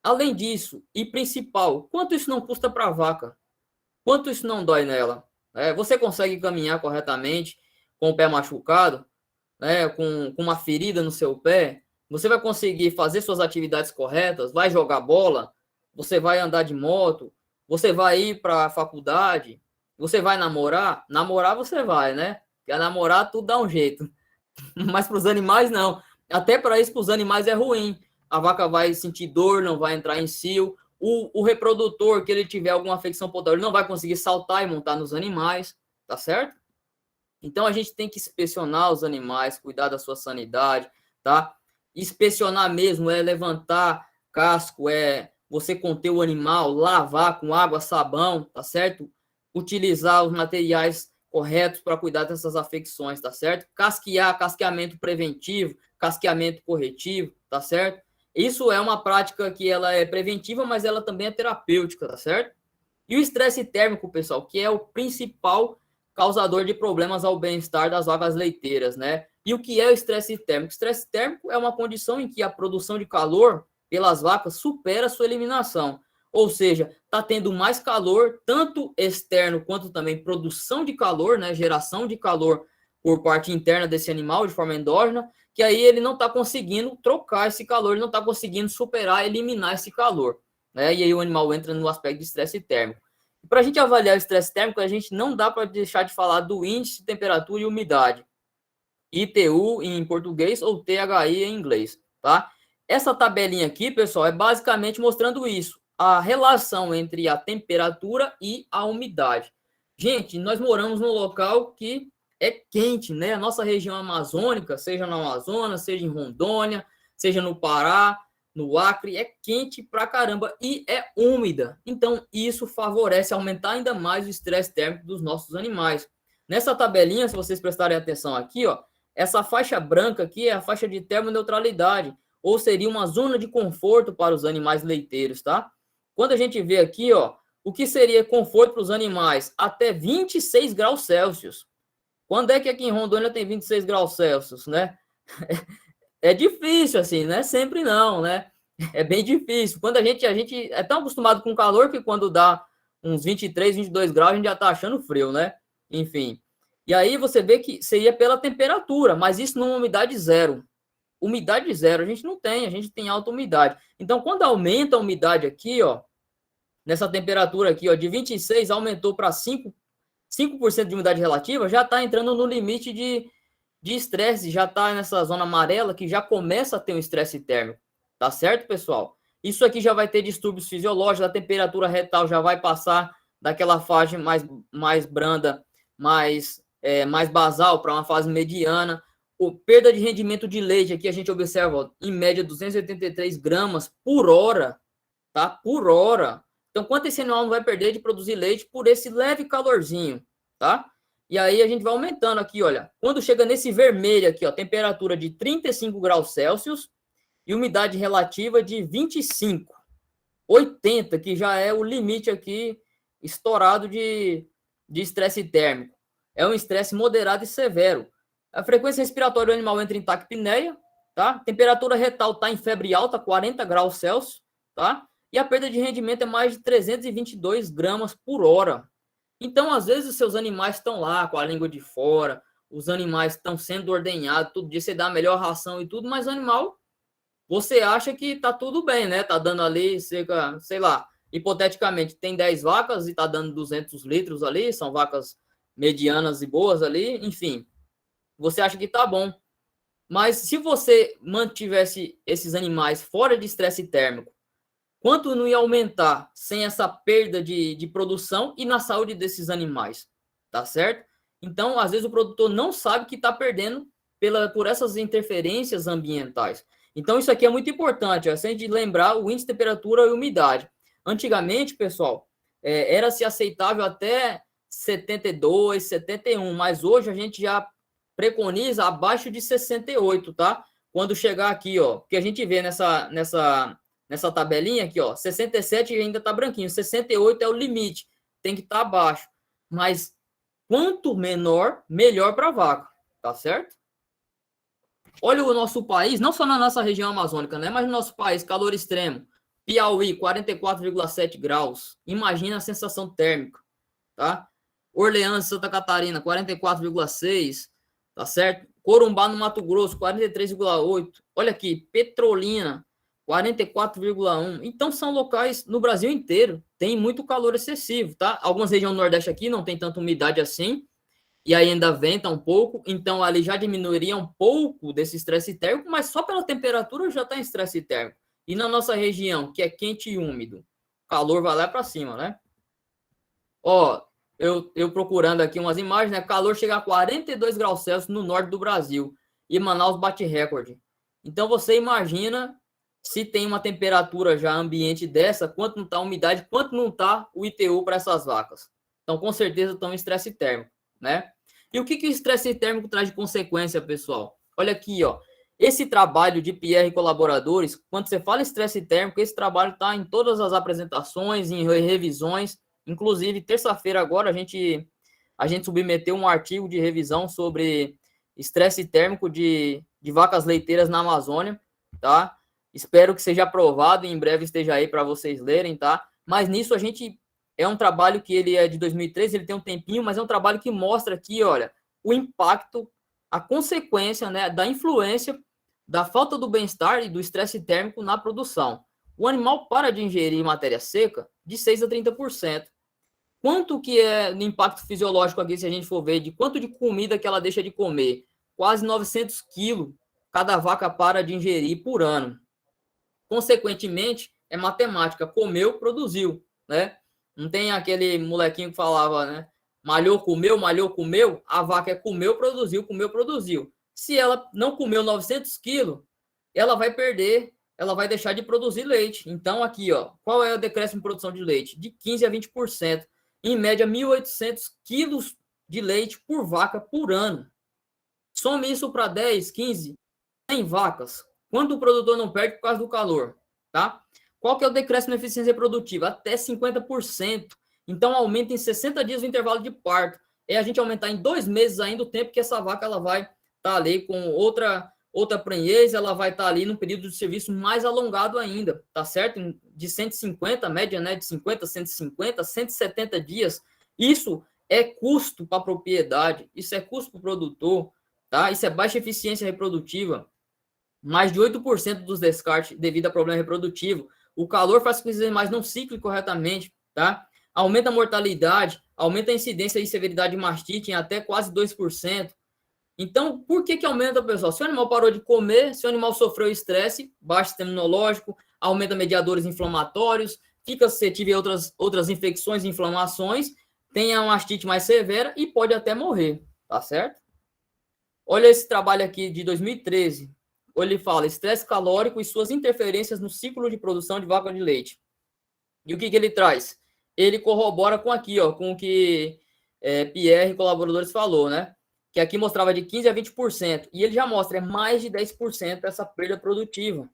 Além disso, e principal, quanto isso não custa para a vaca? Quanto isso não dói nela? Você consegue caminhar corretamente com o pé machucado, né, com uma ferida no seu pé? Você vai conseguir fazer suas atividades corretas? Vai jogar bola? Você vai andar de moto? Você vai ir para a faculdade? Você vai namorar? Namorar você vai, né? Porque namorar tudo dá um jeito. Mas para os animais, não. Até para isso, para os animais é ruim. A vaca vai sentir dor, não vai entrar em cio. O reprodutor, que ele tiver alguma afecção podal, ele não vai conseguir saltar e montar nos animais, tá certo? Então, a gente tem que inspecionar os animais, cuidar da sua sanidade, tá? Inspecionar mesmo é levantar casco, é você conter o animal, lavar com água, sabão, tá certo? Utilizar os materiais corretos para cuidar dessas afecções, tá certo? Casqueamento preventivo, casqueamento corretivo, tá certo? Isso é uma prática que ela é preventiva, mas ela também é terapêutica, tá certo? E o estresse térmico, pessoal, que é o principal causador de problemas ao bem-estar das vacas leiteiras, né? E o que é o estresse térmico? O estresse térmico é uma condição em que a produção de calor pelas vacas supera a sua eliminação. Ou seja, está tendo mais calor, tanto externo quanto também produção de calor, né? Geração de calor por parte interna desse animal, de forma endógena, que aí ele não está conseguindo trocar esse calor, ele não está conseguindo superar, eliminar esse calor, né? E aí o animal entra no aspecto de estresse térmico. Para a gente avaliar o estresse térmico, a gente não dá para deixar de falar do índice de temperatura e umidade, ITU em português ou THI em inglês, tá? Essa tabelinha aqui, pessoal, é basicamente mostrando isso, a relação entre a temperatura e a umidade. Gente, nós moramos num local que é quente, né? A nossa região amazônica, seja no Amazonas, seja em Rondônia, seja no Pará, no Acre, é quente pra caramba e é úmida. Então, isso favorece aumentar ainda mais o estresse térmico dos nossos animais. Nessa tabelinha, se vocês prestarem atenção aqui, ó, essa faixa branca aqui é a faixa de termoneutralidade, ou seria uma zona de conforto para os animais leiteiros, tá? Quando a gente vê aqui, ó, o que seria conforto para os animais? Até 26 graus Celsius. Quando é que aqui em Rondônia tem 26 graus Celsius, né? É difícil, assim, não é sempre não, né? É bem difícil. Quando a gente é tão acostumado com calor que quando dá uns 23, 22 graus, a gente já tá achando frio, né? Enfim. E aí você vê que seria pela temperatura, mas isso numa umidade zero. Umidade zero, a gente não tem, a gente tem alta umidade. Então, quando aumenta a umidade aqui, ó, nessa temperatura aqui, ó, de 26 aumentou para 5% de umidade relativa, já está entrando no limite de estresse, já está nessa zona amarela que já começa a ter um estresse térmico. Tá certo, pessoal? Isso aqui já vai ter distúrbios fisiológicos, a temperatura retal já vai passar daquela fase mais branda, mais basal para uma fase mediana. Perda de rendimento de leite, aqui a gente observa, ó, em média 283 gramas por hora, tá? Por hora. Então, quanto esse animal não vai perder de produzir leite por esse leve calorzinho, tá? E aí a gente vai aumentando aqui, olha. Quando chega nesse vermelho aqui, ó, temperatura de 35 graus Celsius e umidade relativa de 25, 80, que já é o limite aqui estourado de estresse térmico. É um estresse moderado e severo. A frequência respiratória do animal entra em taquipneia, tá? Temperatura retal está em febre alta, 40 graus Celsius, tá? E a perda de rendimento é mais de 322 gramas por hora. Então, às vezes, os seus animais estão lá com a língua de fora, os animais estão sendo ordenhados, todo dia você dá a melhor ração e tudo, mas o animal, você acha que tá tudo bem, né? Tá dando ali cerca, sei lá, hipoteticamente, tem 10 vacas e tá dando 200 litros ali, são vacas medianas e boas ali, enfim. Você acha que tá bom. Mas se você mantivesse esses animais fora de estresse térmico, quanto não ia aumentar sem essa perda de produção e na saúde desses animais? Tá certo? Então, às vezes, o produtor não sabe que está perdendo por essas interferências ambientais. Então, isso aqui é muito importante, ó, sem de lembrar o índice de temperatura e umidade. Antigamente, pessoal, era-se aceitável até 72, 71, mas hoje a gente já preconiza abaixo de 68, tá? Quando chegar aqui, ó, que a gente vê nessa tabelinha aqui, ó, 67 ainda tá branquinho, 68 é o limite, tem que estar abaixo. Mas quanto menor, melhor para a vaca, tá certo? Olha o nosso país, não só na nossa região amazônica, né, mas no nosso país, calor extremo. Piauí, 44,7 graus. Imagina a sensação térmica, tá? Orleans, Santa Catarina, 44,6, tá certo? Corumbá, no Mato Grosso, 43,8. Olha aqui, Petrolina, 44,1. Então, são locais no Brasil inteiro, tem muito calor excessivo, tá? Algumas regiões do Nordeste aqui não tem tanta umidade assim, e aí ainda venta um pouco, então ali já diminuiria um pouco desse estresse térmico, mas só pela temperatura já está em estresse térmico. E na nossa região, que é quente e úmido, o calor vai lá para cima, né? Ó, eu procurando aqui umas imagens, né? Calor chega a 42 graus Celsius no norte do Brasil, e Manaus bate recorde. Então você imagina se tem uma temperatura já ambiente dessa, quanto não está a umidade, quanto não está o ITU para essas vacas. Então, com certeza, estão em estresse térmico, né? E o que o estresse térmico traz de consequência, pessoal? Olha aqui, ó. Esse trabalho de Pierre e colaboradores, quando você fala estresse térmico, esse trabalho está em todas as apresentações, em revisões. Inclusive, terça-feira agora, a gente submeteu um artigo de revisão sobre estresse térmico de vacas leiteiras na Amazônia, tá? Espero que seja aprovado e em breve esteja aí para vocês lerem, tá? Mas nisso a gente é um trabalho que ele é de 2013, ele tem um tempinho, mas é um trabalho que mostra aqui, olha, o impacto, a consequência, né, da influência da falta do bem-estar e do estresse térmico na produção. O animal para de ingerir matéria seca de 6 a 30%. Quanto que é o impacto fisiológico aqui, se a gente for ver, de quanto de comida que ela deixa de comer? Quase 900 quilos cada vaca para de ingerir por ano. Consequentemente, é matemática. Comeu, produziu, né? Não tem aquele molequinho que falava, né? Malhou, comeu. A vaca comeu, produziu. Se ela não comeu 900 quilos, ela vai perder, ela vai deixar de produzir leite. Então, aqui, ó, qual é o decréscimo em produção de leite? De 15% a 20%. Em média, 1.800 quilos de leite por vaca por ano. Some isso para 10, 15, 100 vacas. Quanto o produtor não perde por causa do calor, tá? Qual que é o decréscimo na eficiência reprodutiva? Até 50%. Então, aumenta em 60 dias o intervalo de parto. É a gente aumentar em 2 meses ainda o tempo que essa vaca ela vai estar ali com outra prenhez, ela vai estar ali num período de serviço mais alongado ainda, tá certo? De 150, média, né, de 50, 150, 170 dias. Isso é custo para a propriedade, isso é custo para o produtor, tá? Isso é baixa eficiência reprodutiva. Mais de 8% dos descartes devido a problema reprodutivo. O calor faz com que os animais não ciclem corretamente, tá? Aumenta a mortalidade, aumenta a incidência e severidade de mastite em até quase 2%. Então, por que aumenta, pessoal? Se o animal parou de comer, se o animal sofreu estresse, baixo sistema imunológico, aumenta mediadores inflamatórios, fica suscetível a outras infecções e inflamações, tem a mastite mais severa e pode até morrer, tá certo? Olha esse trabalho aqui de 2013. Ele fala estresse calórico e suas interferências no ciclo de produção de vaca de leite. E o que ele traz? Ele corrobora com aqui, ó, com o que Pierre e colaboradores falou, né? Que aqui mostrava de 15% a 20%. E ele já mostra mais de 10% essa perda produtiva.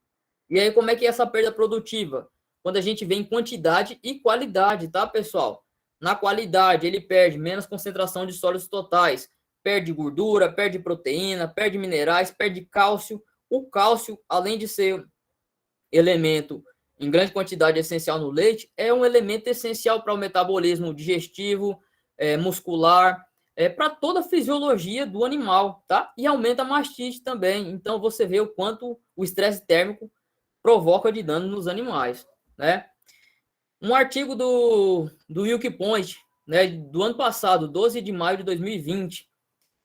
E aí, como é que é essa perda produtiva? Quando a gente vê em quantidade e qualidade, tá, pessoal? Na qualidade, ele perde menos concentração de sólidos totais, perde gordura, perde proteína, perde minerais, perde cálcio. O cálcio, além de ser elemento em grande quantidade essencial no leite, é um elemento essencial para o metabolismo digestivo, muscular, para toda a fisiologia do animal, tá? E aumenta a mastite também. Então, você vê o quanto o estresse térmico provoca de dano nos animais, né? Um artigo do Wilkie Point, né, do ano passado, 12 de maio de 2020.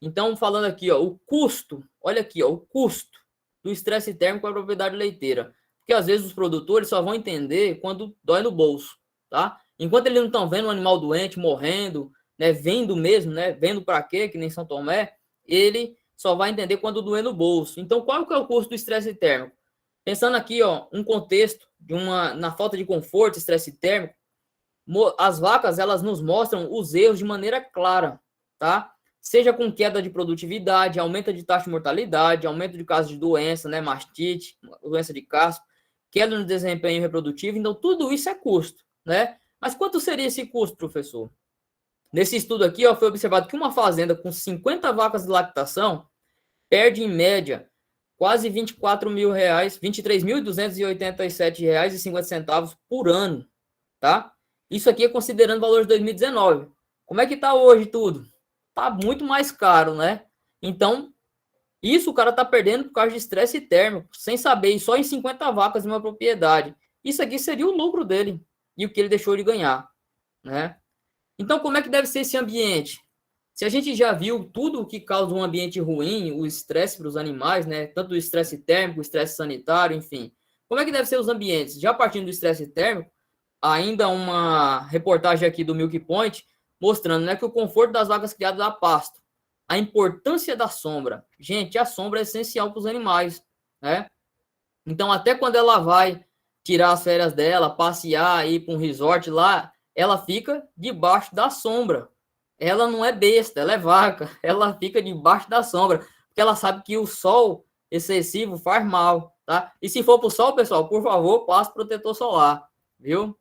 Então, falando aqui, ó, o custo, olha aqui, ó, o custo do estresse térmico para a propriedade leiteira. Porque às vezes os produtores só vão entender quando dói no bolso, tá? Enquanto eles não estão vendo um animal doente, morrendo, né, vendo mesmo, né, vendo para quê, que nem São Tomé, ele só vai entender quando doer no bolso. Então, qual que é o custo do estresse térmico? Pensando aqui, ó, um contexto na falta de conforto, estresse térmico, as vacas, elas nos mostram os erros de maneira clara, tá? Seja com queda de produtividade, aumento de taxa de mortalidade, aumento de casos de doença, né, mastite, doença de casco, queda no desempenho reprodutivo. Então, tudo isso é custo, né? Mas quanto seria esse custo, professor? Nesse estudo aqui, ó, foi observado que uma fazenda com 50 vacas de lactação perde, em média, quase R$24 mil, R$23.287,50 por ano, tá? Isso aqui é considerando o valor de 2019. Como é que tá hoje tudo? Tá muito mais caro, né? Então, isso o cara tá perdendo por causa de estresse térmico, sem saber, e só em 50 vacas em uma propriedade. Isso aqui seria o lucro dele e o que ele deixou de ganhar, né? Então, como é que deve ser esse ambiente? Se a gente já viu tudo o que causa um ambiente ruim, o estresse para os animais, né? Tanto o estresse térmico, o estresse sanitário, enfim. Como é que deve ser os ambientes? Já partindo do estresse térmico, ainda uma reportagem aqui do Milk Point mostrando, né, que o conforto das vacas criadas a pasto, a importância da sombra. Gente, a sombra é essencial para os animais, né? Então, até quando ela vai tirar as férias dela, passear, ir para um resort lá, ela fica debaixo da sombra. Ela não é besta, ela é vaca. Ela fica debaixo da sombra, porque ela sabe que o sol excessivo faz mal, tá? E se for para o sol, pessoal, por favor, passe protetor solar, viu?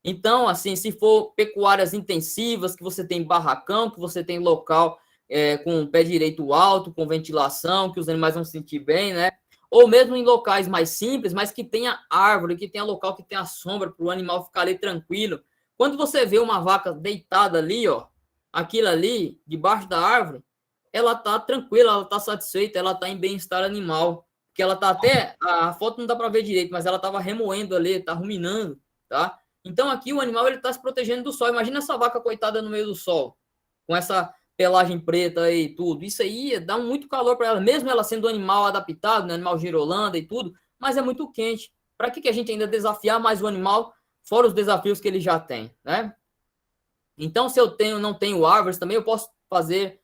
Então, assim, se for pecuárias intensivas, que você tem barracão, que você tem local com pé direito alto, com ventilação, que os animais vão se sentir bem, né? Ou mesmo em locais mais simples, mas que tenha árvore, que tenha local que tenha sombra para o animal ficar ali tranquilo. Quando você vê uma vaca deitada ali, ó, aquilo ali, debaixo da árvore, ela tá tranquila, ela tá satisfeita, ela tá em bem-estar animal. Porque ela tá até, a foto não dá para ver direito, mas ela tava remoendo ali, tá ruminando, tá? Então aqui o animal ele tá se protegendo do sol. Imagina essa vaca coitada no meio do sol, com essa pelagem preta e tudo. Isso aí dá muito calor para ela, mesmo ela sendo um animal adaptado, né, animal girolanda e tudo, mas é muito quente. Para que a gente ainda desafiar mais o animal, fora os desafios que ele já tem, né? Então, se eu não tenho árvores também, eu posso fazer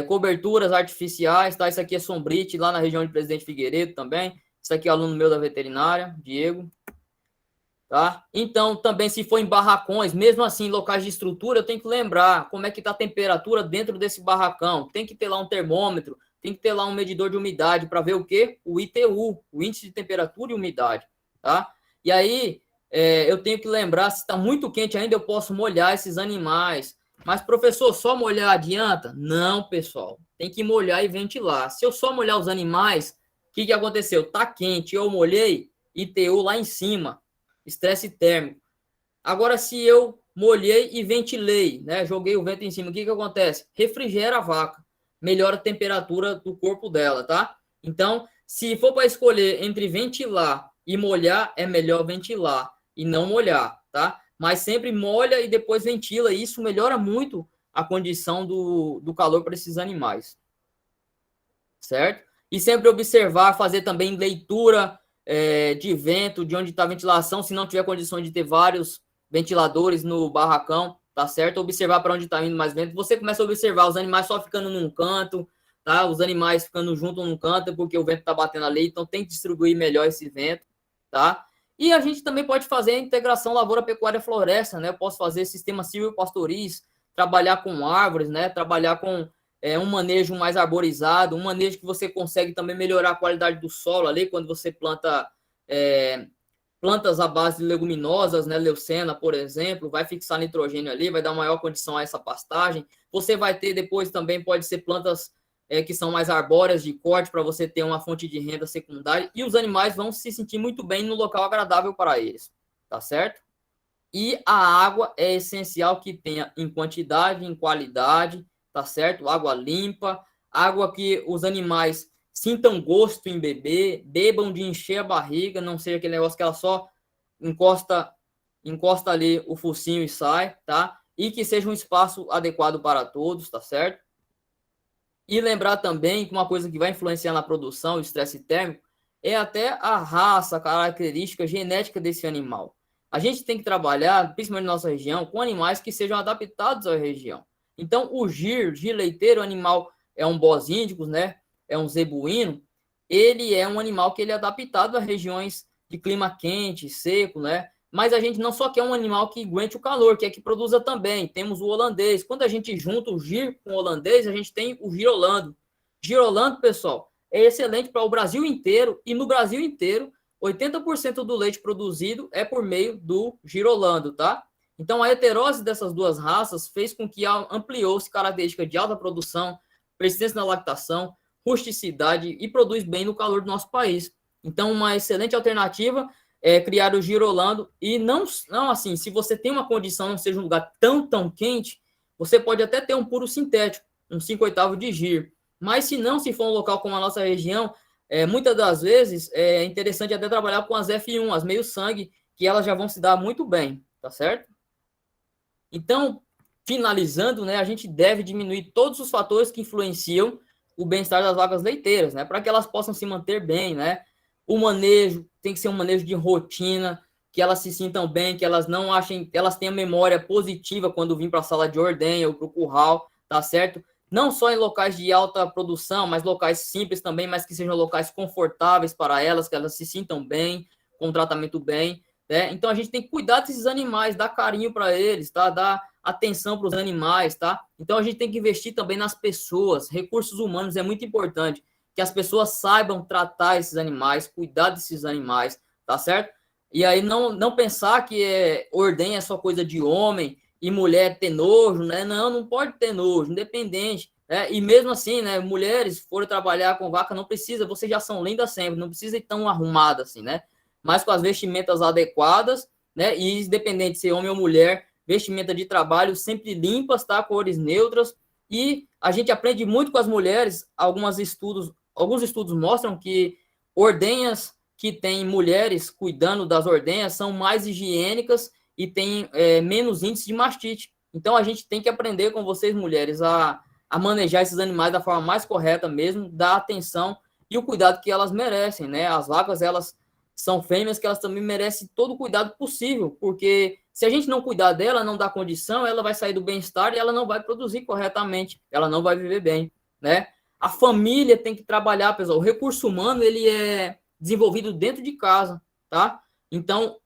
coberturas artificiais, tá? Isso aqui é sombrite, lá na região de Presidente Figueiredo também. Isso aqui é aluno meu da veterinária, Diego. tá? Então, também se for em barracões, mesmo assim, em locais de estrutura, eu tenho que lembrar como é que está a temperatura dentro desse barracão. Tem que ter lá um termômetro, tem que ter lá um medidor de umidade para ver o quê? O ITU, o índice de temperatura e umidade, tá? E aí, eu tenho que lembrar, se está muito quente ainda, eu posso molhar esses animais. Mas, professor, só molhar adianta? Não, pessoal. Tem que molhar e ventilar. Se eu só molhar os animais, o que aconteceu? Está quente, eu molhei, ITU lá em cima, estresse térmico. Agora, se eu molhei e ventilei, né? Joguei o vento em cima, o que acontece? Refrigera a vaca, melhora a temperatura do corpo dela, tá? Então, se for para escolher entre ventilar e molhar, é melhor ventilar e não molhar, tá? Mas sempre molha e depois ventila, e isso melhora muito a condição do calor para esses animais, certo? E sempre observar, fazer também leitura de vento, de onde está a ventilação, se não tiver condições de ter vários ventiladores no barracão, tá certo? Observar para onde está indo mais vento. Você começa a observar os animais só ficando num canto, tá? Os animais ficando juntos num canto, porque o vento está batendo ali, então tem que distribuir melhor esse vento, tá? E a gente também pode fazer a integração lavoura, pecuária, floresta, né? Eu posso fazer sistema silvio-pastoris, trabalhar com árvores, né? Trabalhar com um manejo mais arborizado, um manejo que você consegue também melhorar a qualidade do solo ali, quando você planta plantas à base de leguminosas, né, leucena, por exemplo, vai fixar nitrogênio ali, vai dar maior condição a essa pastagem. Você vai ter depois também, pode ser plantas que são mais arbóreas de corte, para você ter uma fonte de renda secundária, e os animais vão se sentir muito bem no local agradável para eles, tá certo? E a água é essencial que tenha em quantidade, em qualidade, tá certo? Água limpa, água que os animais sintam gosto em beber, bebam de encher a barriga, não seja aquele negócio que ela só encosta ali o focinho e sai, tá? E que seja um espaço adequado para todos, tá certo? E lembrar também que uma coisa que vai influenciar na produção, o estresse térmico, é até a raça, a característica genética desse animal. A gente tem que trabalhar, principalmente na nossa região, com animais que sejam adaptados à região. Então, o gir leiteiro, animal é um bós índicos, né? É um zebuíno. Ele é um animal que ele é adaptado a regiões de clima quente, seco, né? Mas a gente não só quer um animal que aguente o calor, quer que produza também. Temos o holandês. Quando a gente junta o gir com o holandês, a gente tem o girolando. Girolando, pessoal, é excelente para o Brasil inteiro. E no Brasil inteiro, 80% do leite produzido é por meio do girolando, tá? Então, a heterose dessas duas raças fez com que ampliou-se característica de alta produção, persistência na lactação, rusticidade e produz bem no calor do nosso país. Então, uma excelente alternativa criar o girolando, e não assim, se você tem uma condição, não seja um lugar tão quente, você pode até ter um puro sintético, um 5/8 de gir, mas se for um local como a nossa região, muitas das vezes é interessante até trabalhar com as F1, as meio sangue, que elas já vão se dar muito bem, tá certo? Então, finalizando, né, a gente deve diminuir todos os fatores que influenciam o bem-estar das vacas leiteiras, né, para que elas possam se manter bem, né? O manejo tem que ser um manejo de rotina, que elas se sintam bem, que elas não achem, elas tenham memória positiva quando vêm para a sala de ordenha ou para o curral, tá certo? Não só em locais de alta produção, mas locais simples também, mas que sejam locais confortáveis para elas, que elas se sintam bem, com tratamento bem, né? Então a gente tem que cuidar desses animais, dar carinho para eles, tá? Dar atenção para os animais, tá? Então a gente tem que investir também nas pessoas, recursos humanos é muito importante, que as pessoas saibam tratar esses animais, cuidar desses animais, tá certo? E aí não pensar que ordenha é só coisa de homem e mulher ter nojo, né? Não pode ter nojo, independente, né? E mesmo assim, né? Mulheres forem trabalhar com vaca, não precisa, vocês já são lindas sempre, não precisa ir tão arrumadas assim, né? Mas com as vestimentas adequadas, né? E independente de ser homem ou mulher, vestimenta de trabalho sempre limpas, tá? Cores neutras. E a gente aprende muito com as mulheres. Alguns estudos mostram que ordenhas que têm mulheres cuidando das ordenhas são mais higiênicas e têm menos índice de mastite. Então, a gente tem que aprender com vocês, mulheres, a manejar esses animais da forma mais correta mesmo, dar atenção e o cuidado que elas merecem, né? As vacas, elas são fêmeas que elas também merecem todo o cuidado possível, porque se a gente não cuidar dela, não dar condição, ela vai sair do bem-estar e ela não vai produzir corretamente, ela não vai viver bem, né? A família tem que trabalhar, pessoal. O recurso humano, ele é desenvolvido dentro de casa, tá? Então,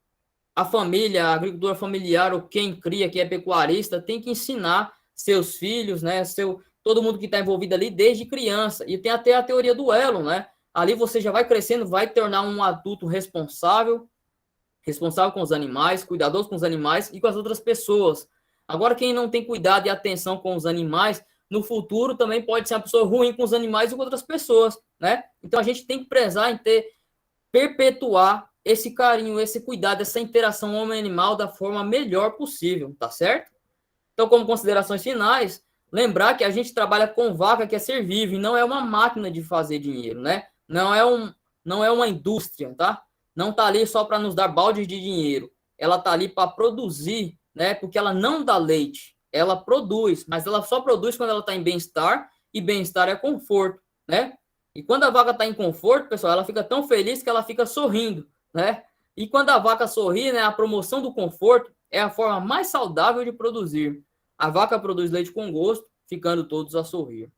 a família, a agricultura familiar, ou quem cria, que é pecuarista, tem que ensinar seus filhos, né, todo mundo que está envolvido ali desde criança. E tem até a teoria do elo, né? Ali você já vai crescendo, vai tornar um adulto responsável com os animais, cuidadoso com os animais e com as outras pessoas. Agora, quem não tem cuidado e atenção com os animais, no futuro também pode ser uma pessoa ruim com os animais e com outras pessoas, né? Então a gente tem que prezar em perpetuar esse carinho, esse cuidado, essa interação homem-animal da forma melhor possível, tá certo? Então, como considerações finais, lembrar que a gente trabalha com vaca que é ser vivo e não é uma máquina de fazer dinheiro, né? Não é uma indústria, tá? Não tá ali só para nos dar baldes de dinheiro. Ela tá ali para produzir, né? Porque ela não dá leite, ela produz, mas ela só produz quando ela está em bem-estar, e bem-estar é conforto, né? E quando a vaca está em conforto, pessoal, ela fica tão feliz que ela fica sorrindo, né? E quando a vaca sorri, né, a promoção do conforto é a forma mais saudável de produzir. A vaca produz leite com gosto, ficando todos a sorrir.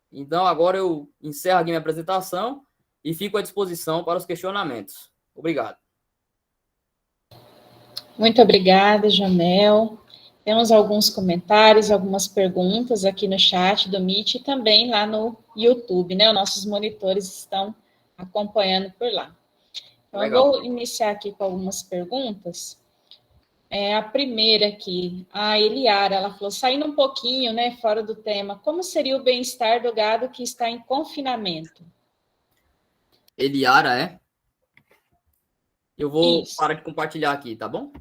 Então, agora eu encerro aqui minha apresentação e fico à disposição para os questionamentos. Obrigado. Muito obrigada, Jamel. Temos alguns comentários, algumas perguntas aqui no chat do Meet e também lá no YouTube, né? Os nossos monitores estão acompanhando por lá. Então, Legal. eu vou iniciar aqui com algumas perguntas. A primeira aqui, a Eliara, ela falou, saindo um pouquinho, né, fora do tema, como seria o bem-estar do gado que está em confinamento? Eliara, é? Eu vou Isso. parar de compartilhar aqui, tá bom?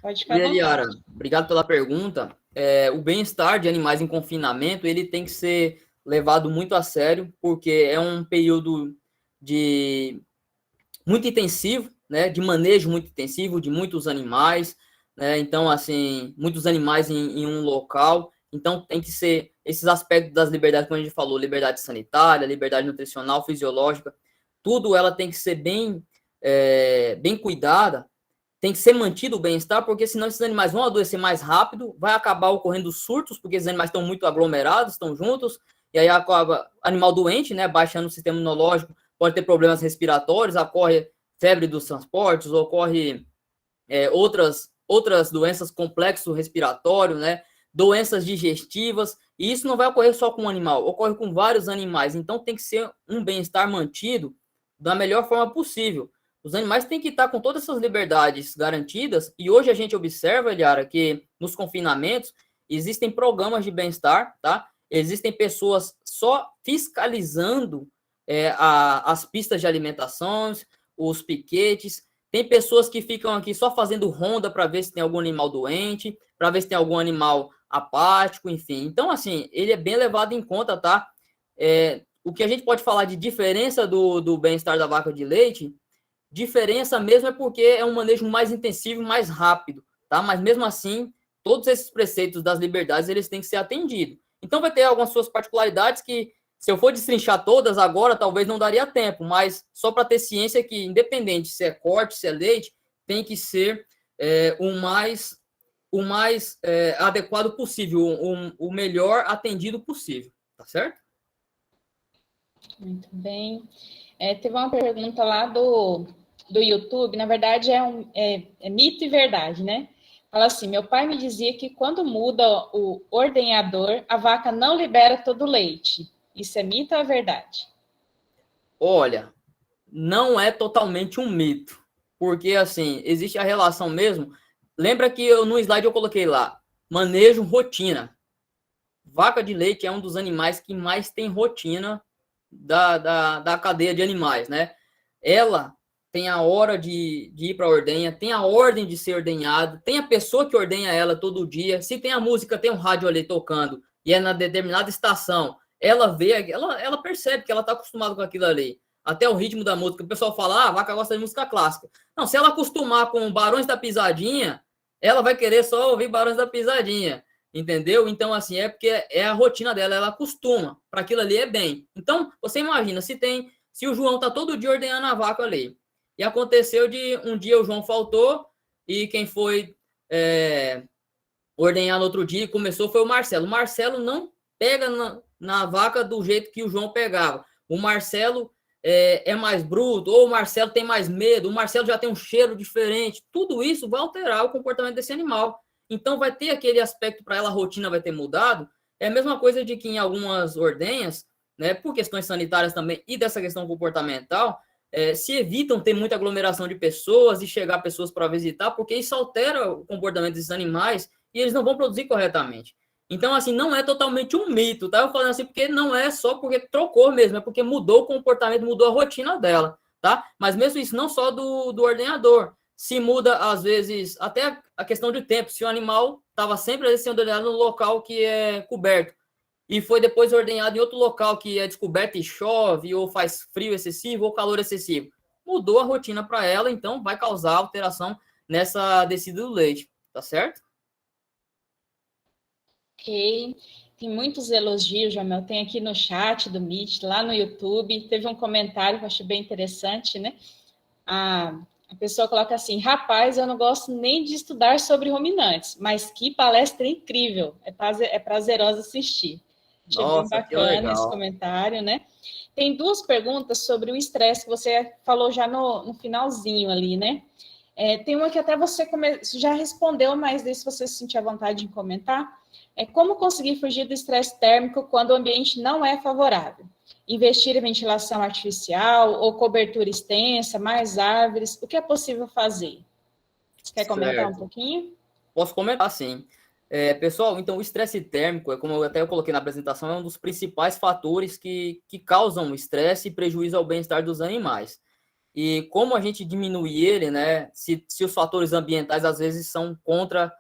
Pode ficar à vontade. Eliara, obrigado pela pergunta. O bem-estar de animais em confinamento, ele tem que ser levado muito a sério, porque é um período de muito intensivo, né, de manejo muito intensivo de muitos animais, né, então, assim, muitos animais em um local, então tem que ser esses aspectos das liberdades, como a gente falou, liberdade sanitária, liberdade nutricional, fisiológica, tudo ela tem que ser bem cuidada, tem que ser mantido o bem-estar, porque senão esses animais vão adoecer mais rápido, vai acabar ocorrendo surtos, porque esses animais estão muito aglomerados, estão juntos, e aí acaba animal doente, né, baixando o sistema imunológico, pode ter problemas respiratórios, ocorre febre dos transportes, ocorre outras doenças complexo respiratório, né, doenças digestivas, e isso não vai ocorrer só com um animal, ocorre com vários animais, então tem que ser um bem-estar mantido da melhor forma possível. Os animais têm que estar com todas essas liberdades garantidas, e hoje a gente observa, Eliara, que nos confinamentos existem programas de bem-estar, tá? Existem pessoas só fiscalizando as pistas de alimentação, os piquetes. Tem pessoas que ficam aqui só fazendo ronda para ver se tem algum animal doente, para ver se tem algum animal apático, enfim. Então, assim, ele é bem levado em conta, tá? O que a gente pode falar de diferença do bem-estar da vaca de leite, diferença mesmo é porque é um manejo mais intensivo, mais rápido, tá? Mas mesmo assim, todos esses preceitos das liberdades, eles têm que ser atendidos. Então vai ter algumas suas particularidades que, se eu for destrinchar todas agora, talvez não daria tempo, mas só para ter ciência que, independente se é corte, se é leite, tem que ser o mais adequado possível, o melhor atendido possível, tá certo? Muito bem. Teve uma pergunta lá do YouTube, na verdade é mito e verdade, né? Fala assim, meu pai me dizia que quando muda o ordenhador, a vaca não libera todo o leite. Isso é mito ou é verdade? Olha, não é totalmente um mito, porque assim, existe a relação mesmo. Lembra que no slide eu coloquei lá, manejo, rotina. Vaca de leite é um dos animais que mais tem rotina da cadeia de animais, né? Ela tem a hora de ir para a ordenha, tem a ordem de ser ordenhado, tem a pessoa que ordenha ela todo dia. Se tem a música, tem um rádio ali tocando, e é na determinada estação, ela vê, ela percebe que ela está acostumada com aquilo ali. Até o ritmo da música. O pessoal fala, a vaca gosta de música clássica. Não, se ela acostumar com Barões da Pisadinha, ela vai querer só ouvir Barões da Pisadinha. Entendeu? Então, assim, é porque é a rotina dela, ela acostuma. Para aquilo ali é bem. Então, você imagina, se o João tá todo dia ordenhando a vaca ali. E aconteceu de um dia o João faltou e quem foi ordenhar no outro dia e começou foi o Marcelo. O Marcelo não pega na vaca do jeito que o João pegava. O Marcelo é mais bruto, ou o Marcelo tem mais medo, o Marcelo já tem um cheiro diferente. Tudo isso vai alterar o comportamento desse animal. Então, vai ter aquele aspecto para ela, a rotina vai ter mudado. É a mesma coisa de que em algumas ordenhas, né, por questões sanitárias também e dessa questão comportamental, se evitam ter muita aglomeração de pessoas e chegar pessoas para visitar, porque isso altera o comportamento desses animais e eles não vão produzir corretamente. Então, assim, não é totalmente um mito, tá? Eu falando assim, porque não é só porque trocou mesmo, é porque mudou o comportamento, mudou a rotina dela, tá? Mas mesmo isso, não só do ordenhador. Se muda, às vezes, até a questão de tempo. Se o animal estava sempre sendo ordenhado no local que é coberto e foi depois ordenhado em outro local que é descoberto e chove, ou faz frio excessivo, ou calor excessivo, mudou a rotina para ela, então vai causar alteração nessa descida do leite, tá certo? Ok, tem muitos elogios, Jamel. Tem aqui no chat do Meet, lá no YouTube, teve um comentário que eu achei bem interessante, né? A pessoa coloca assim: rapaz, eu não gosto nem de estudar sobre ruminantes, mas que palestra incrível, é prazeroso assistir. Achei bem Nossa, que bacana esse legal. comentário, né? Tem duas perguntas sobre o estresse que você falou já no finalzinho ali, né? Tem uma que até você já respondeu, mas se você se sentir à vontade de comentar. Como conseguir fugir do estresse térmico quando o ambiente não é favorável? Investir em ventilação artificial ou cobertura extensa, mais árvores, o que é possível fazer? Você quer comentar um Certo. pouquinho? Posso comentar, sim. Pessoal, então o estresse térmico, como eu até coloquei na apresentação, é um dos principais fatores que causam estresse e prejuízo ao bem-estar dos animais. E como a gente diminui ele, né? Se os fatores ambientais às vezes são contra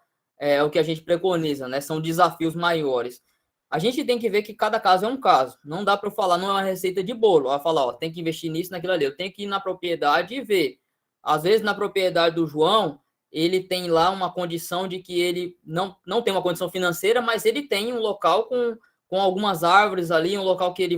o que a gente preconiza, né? São desafios maiores. A gente tem que ver que cada caso é um caso. Não dá para eu falar, não é uma receita de bolo. Vai falar, ó, tem que investir nisso, naquilo ali. Eu tenho que ir na propriedade e ver. Às vezes, na propriedade do João, ele tem lá uma condição de que ele não tem uma condição financeira, mas ele tem um local com algumas árvores ali, um local que ele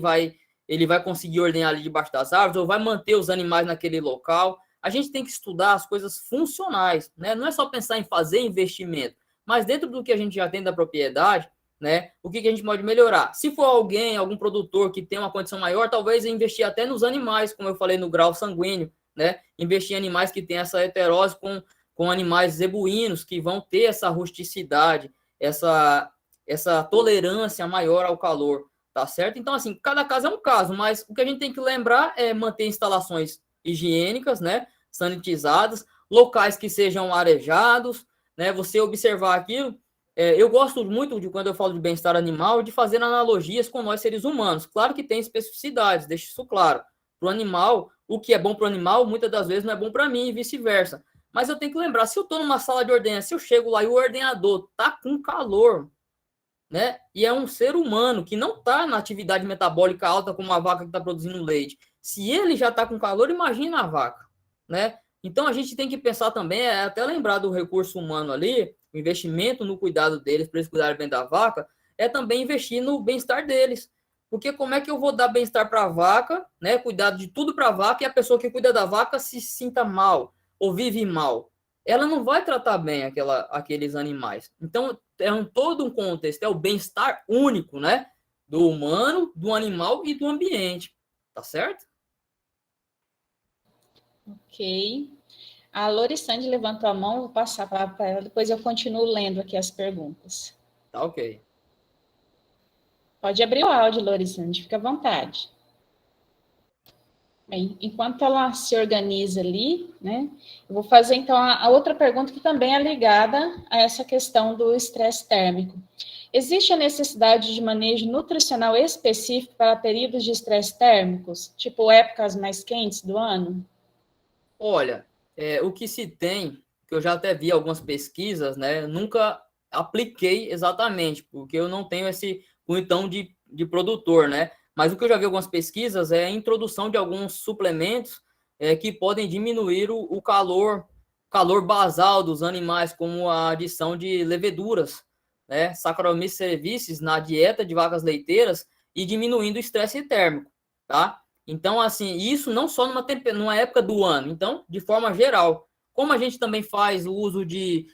vai conseguir ordenhar ali debaixo das árvores, ou vai manter os animais naquele local. A gente tem que estudar as coisas funcionais, né? Não é só pensar em fazer investimento, mas dentro do que a gente já tem da propriedade, né? O que a gente pode melhorar? Se for alguém, algum produtor que tem uma condição maior, talvez investir até nos animais, como eu falei, no grau sanguíneo, né? Investir em animais que têm essa heterose com animais zebuínos, que vão ter essa rusticidade, essa tolerância maior ao calor, tá certo? Então, assim, cada caso é um caso, mas o que a gente tem que lembrar é manter instalações higiênicas, né? Sanitizadas, locais que sejam arejados, né? Você observar aquilo. Eu gosto muito de, quando eu falo de bem-estar animal, de fazer analogias com nós seres humanos. Claro que tem especificidades, deixa isso claro. Para o animal, o que é bom para o animal, muitas das vezes não é bom para mim e vice-versa. Mas eu tenho que lembrar, se eu estou numa sala de ordenha, se eu chego lá e o ordenhador tá com calor, né? E é um ser humano que não está na atividade metabólica alta como a vaca que está produzindo leite. Se ele já está com calor, imagina a vaca, né? Então a gente tem que pensar também, até lembrar do recurso humano ali, o investimento no cuidado deles, para eles cuidarem bem da vaca, é também investir no bem-estar deles. Porque como é que eu vou dar bem-estar para a vaca, né? Cuidado de tudo para a vaca, e a pessoa que cuida da vaca se sinta mal ou vive mal? Ela não vai tratar bem aqueles animais. Então, todo um contexto, é o bem-estar único, né? Do humano, do animal e do ambiente. Tá certo? Ok. A Lorissande levantou a mão, vou passar a palavra para ela, depois eu continuo lendo aqui as perguntas. Tá ok. Pode abrir o áudio, Lorissande, fica à vontade. Bem, enquanto ela se organiza ali, né, eu vou fazer então a outra pergunta que também é ligada a essa questão do estresse térmico. Existe a necessidade de manejo nutricional específico para períodos de estresse térmicos, tipo épocas mais quentes do ano? Olha, o que se tem, que eu já até vi algumas pesquisas, né? Nunca apliquei exatamente, porque eu não tenho esse cuitão de produtor, né? Mas o que eu já vi algumas pesquisas é a introdução de alguns suplementos que podem diminuir o calor basal dos animais, como a adição de leveduras, né? Saccharomyces cerevisiae na dieta de vacas leiteiras e diminuindo o estresse térmico, tá? Então, assim, isso não só numa época do ano, então, de forma geral. Como a gente também faz o uso de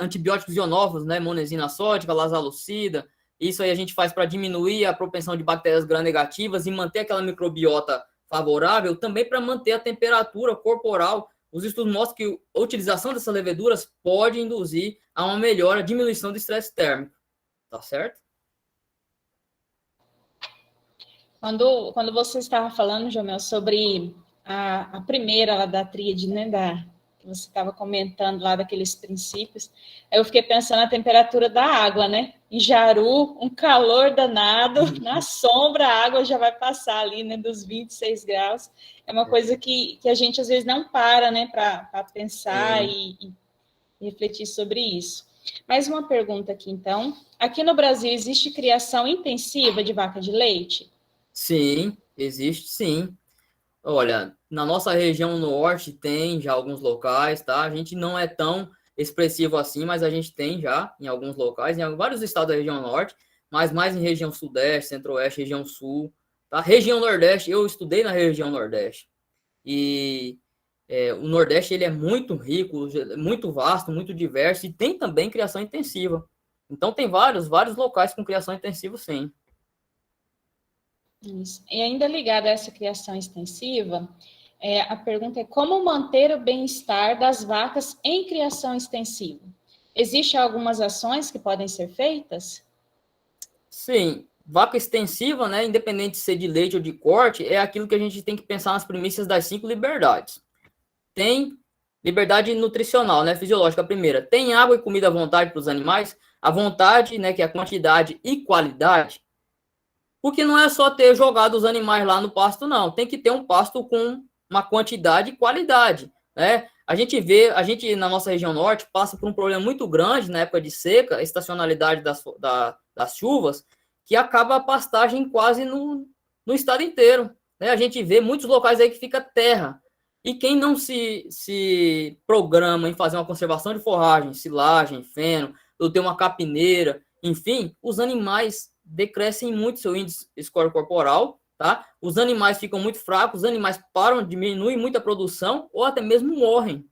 antibióticos ionófilos, né, monesina sódica, lasalocida, isso aí a gente faz para diminuir a propensão de bactérias gram-negativas e manter aquela microbiota favorável também para manter a temperatura corporal. Os estudos mostram que a utilização dessas leveduras pode induzir a uma melhora, diminuição do estresse térmico. Tá certo? Quando você estava falando, Jomel, sobre a primeira lá da tríade, né, que você estava comentando lá daqueles princípios, eu fiquei pensando na temperatura da água, né? Em Jaru, um calor danado, na sombra a água já vai passar ali, né, dos 26 graus. É uma coisa que a gente às vezes não para, né, para pensar e refletir sobre isso. Mais uma pergunta aqui, então. Aqui no Brasil existe criação intensiva de vaca de leite? Sim, existe sim. Olha, na nossa região norte tem já alguns locais, tá? A gente não é tão expressivo assim, mas a gente tem já em alguns locais, em vários estados da região norte, mas mais em região sudeste, centro-oeste, região sul, tá? Região nordeste, eu estudei na região nordeste. E o nordeste ele é muito rico, muito vasto, muito diverso e tem também criação intensiva. Então tem vários locais com criação intensiva, sim. Isso. E ainda ligado a essa criação extensiva, a pergunta é como manter o bem-estar das vacas em criação extensiva? Existem algumas ações que podem ser feitas? Sim, vaca extensiva, né, independente de ser de leite ou de corte, é aquilo que a gente tem que pensar nas premissas das 5 liberdades. Tem liberdade nutricional, né, fisiológica, a primeira. Tem água e comida à vontade para os animais. A vontade, né, que é a quantidade e qualidade. Porque não é só ter jogado os animais lá no pasto, não. Tem que ter um pasto com uma quantidade e qualidade, né? A gente na nossa região norte passa por um problema muito grande na época de seca, a estacionalidade das chuvas, que acaba a pastagem quase no estado inteiro, né? A gente vê muitos locais aí que fica terra. E quem não se programa em fazer uma conservação de forragem, silagem, feno, ou ter uma capineira, enfim, os animais decrescem muito seu índice score corporal, tá? Os animais ficam muito fracos, os animais param, diminuem muito a produção ou até mesmo morrem.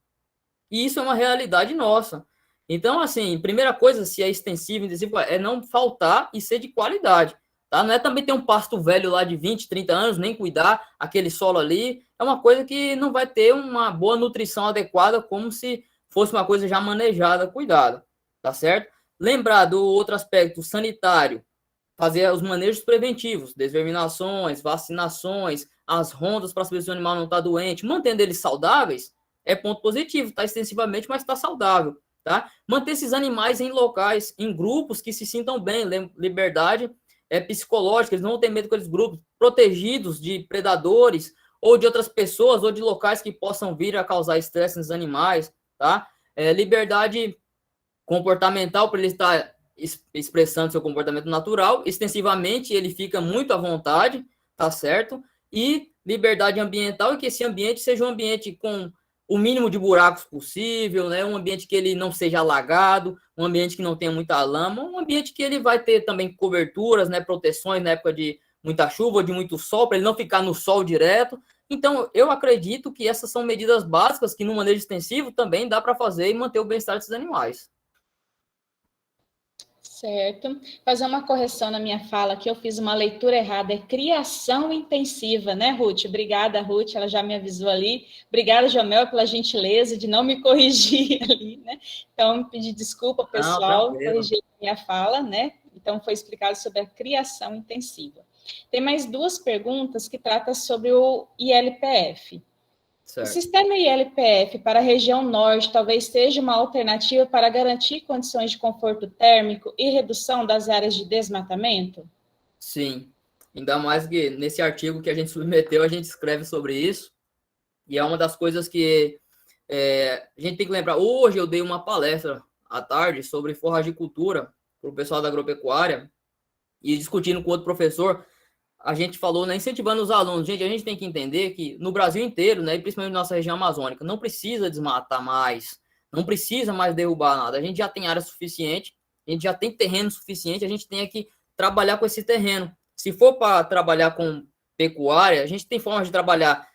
E isso é uma realidade nossa. Então, assim, primeira coisa, se é extensivo, intensivo, é não faltar e ser de qualidade, tá? Não é também ter um pasto velho lá de 20, 30 anos, nem cuidar aquele solo ali. É uma coisa que não vai ter uma boa nutrição adequada, como se fosse uma coisa já manejada, cuidada, tá certo? Lembrar do outro aspecto sanitário, fazer os manejos preventivos, desverminações, vacinações, as rondas para saber se o animal não está doente, mantendo eles saudáveis, é ponto positivo, está extensivamente, mas está saudável, tá? Manter esses animais em locais, em grupos que se sintam bem, liberdade psicológica, eles não vão ter medo com aqueles grupos, protegidos de predadores, ou de outras pessoas, ou de locais que possam vir a causar estresse nos animais, tá? Liberdade comportamental para ele estar expressando seu comportamento natural, extensivamente ele fica muito à vontade, tá certo? E liberdade ambiental, e que esse ambiente seja um ambiente com o mínimo de buracos possível, né? Um ambiente que ele não seja alagado, um ambiente que não tenha muita lama, um ambiente que ele vai ter também coberturas, né? Proteções na época de muita chuva ou de muito sol, para ele não ficar no sol direto. Então, eu acredito que essas são medidas básicas que no manejo extensivo também dá para fazer e manter o bem-estar desses animais. Certo. Fazer uma correção na minha fala, que eu fiz uma leitura errada, é criação intensiva, né, Ruth? Obrigada, Ruth, ela já me avisou ali. Obrigada, Jamel, pela gentileza de não me corrigir ali, né? Então, pedir desculpa, pessoal, corrigir minha fala, né? Então, foi explicado sobre a criação intensiva. Tem mais duas perguntas que tratam sobre o ILPF. Certo. O sistema ILPF para a região norte talvez seja uma alternativa para garantir condições de conforto térmico e redução das áreas de desmatamento? Sim, ainda mais que nesse artigo que a gente submeteu, a gente escreve sobre isso, e é uma das coisas que a gente tem que lembrar. Hoje eu dei uma palestra à tarde sobre forragicultura para o pessoal da agropecuária, e discutindo com outro professor, a gente falou, né, incentivando os alunos. Gente, a gente tem que entender que no Brasil inteiro, né, principalmente na nossa região amazônica, não precisa desmatar mais, não precisa mais derrubar nada. A gente já tem área suficiente, a gente já tem terreno suficiente, a gente tem que trabalhar com esse terreno. Se for para trabalhar com pecuária, a gente tem formas de trabalhar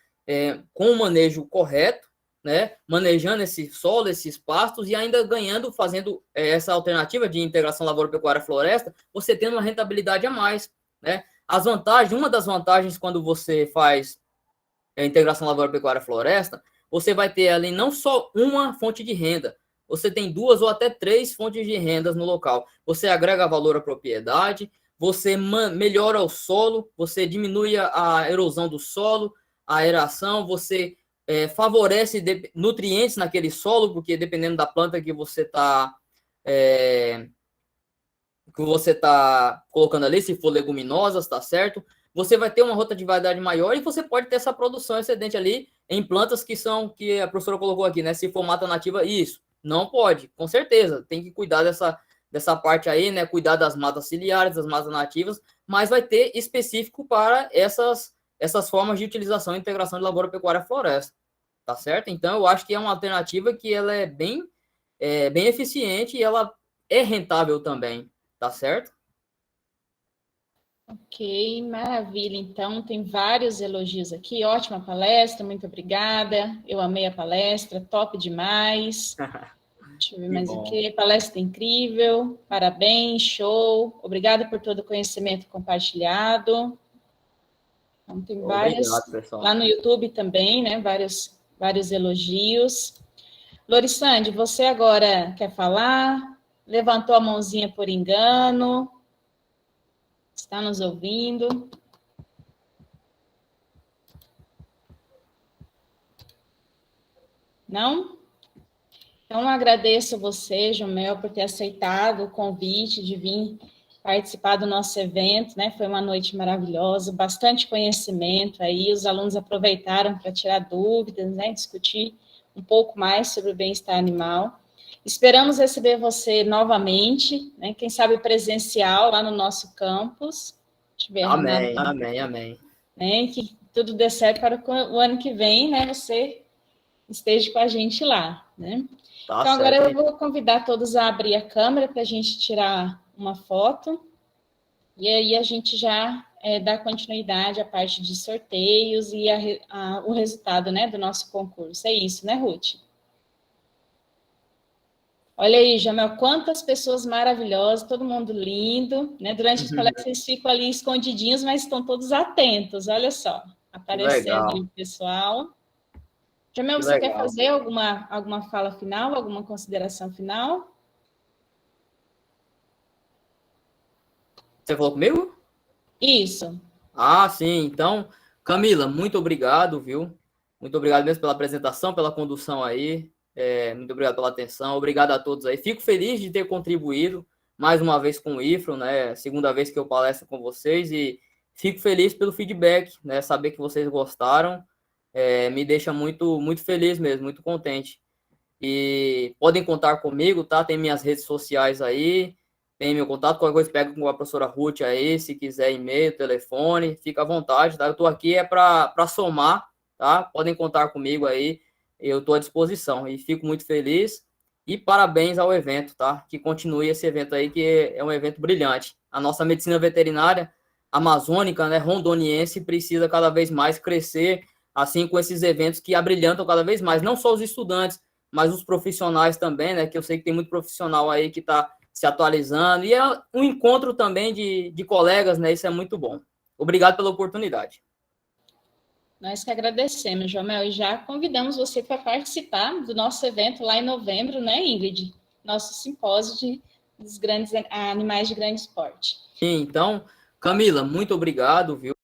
com o manejo correto, né, manejando esse solo, esses pastos e ainda ganhando, fazendo essa alternativa de integração lavoura-pecuária-floresta, você tendo uma rentabilidade a mais, né? As vantagens, uma das vantagens quando você faz integração lavoura-pecuária-floresta, você vai ter ali não só uma fonte de renda, você tem 2 ou até 3 fontes de rendas no local. Você agrega valor à propriedade, você melhora o solo, você diminui a erosão do solo, a aeração, você favorece nutrientes naquele solo, porque dependendo da planta que você está colocando ali, se for leguminosas, tá certo? Você vai ter uma rotatividade maior e você pode ter essa produção excedente ali em plantas que a professora colocou aqui, né? Se for mata nativa, isso. Não pode, com certeza. Tem que cuidar dessa parte aí, né? Cuidar das matas ciliares, das matas nativas, mas vai ter específico para essas formas de utilização e integração de lavoura, pecuária, floresta, tá certo? Então, eu acho que é uma alternativa que ela é bem eficiente e ela é rentável também, tá certo? Ok, maravilha. Então, tem vários elogios aqui. Ótima palestra, muito obrigada. Eu amei a palestra, top demais. Deixa eu ver mais o que. Palestra incrível, parabéns, show. Obrigada por todo o conhecimento compartilhado. Então, tem várias. Obrigado, pessoal. Lá no YouTube também, né? Vários elogios. Lorissande, você agora quer falar? Levantou a mãozinha por engano. Está nos ouvindo? Não? Então, agradeço a você, Jomel, por ter aceitado o convite de vir participar do nosso evento, né? Foi uma noite maravilhosa, bastante conhecimento aí, os alunos aproveitaram para tirar dúvidas, né? Discutir um pouco mais sobre o bem-estar animal. Esperamos receber você novamente, né? Quem sabe presencial lá no nosso campus. Amém, amém, amém. Né? Que tudo dê certo para o ano que vem, né? Você esteja com a gente lá, né? Tá então, certo. agora eu vou convidar todos a abrir a câmera para a gente tirar uma foto. E aí a gente já dá continuidade à parte de sorteios e o resultado, né, do nosso concurso. É isso, né, Ruth? Olha aí, Jamel, quantas pessoas maravilhosas, todo mundo lindo, né? Durante as palestras eles ficam ali escondidinhos, mas estão todos atentos, olha só. Aparecendo aí o pessoal. Jamel, você quer fazer alguma fala final, alguma consideração final? Você falou comigo? Isso. Ah, sim. Então, Camila, muito obrigado, viu? Muito obrigado mesmo pela apresentação, pela condução aí. Muito obrigado pela atenção. Obrigado a todos aí. Fico feliz de ter contribuído mais uma vez com o IFRO, né? Segunda vez que eu palestro com vocês e fico feliz pelo feedback, né? Saber que vocês gostaram me deixa muito, muito feliz mesmo, muito contente. E podem contar comigo, tá? Tem minhas redes sociais aí, tem meu contato, qualquer coisa pega com a professora Ruth aí, se quiser e-mail, telefone, fica à vontade, tá? Eu tô aqui para somar, tá? Podem contar comigo aí, eu tô à disposição e fico muito feliz e parabéns ao evento, tá? Que continue esse evento aí, que é um evento brilhante. A nossa medicina veterinária amazônica, né, rondoniense, precisa cada vez mais crescer, assim, com esses eventos que abrilhantam cada vez mais, não só os estudantes, mas os profissionais também, né? Que eu sei que tem muito profissional aí que está se atualizando. E é um encontro também de colegas, né? Isso é muito bom. Obrigado pela oportunidade. Nós que agradecemos, Jomel, e já convidamos você para participar do nosso evento lá em novembro, né, Ingrid? Nosso simpósio dos grandes animais de grande porte. Sim, então, Camila, muito obrigado, viu?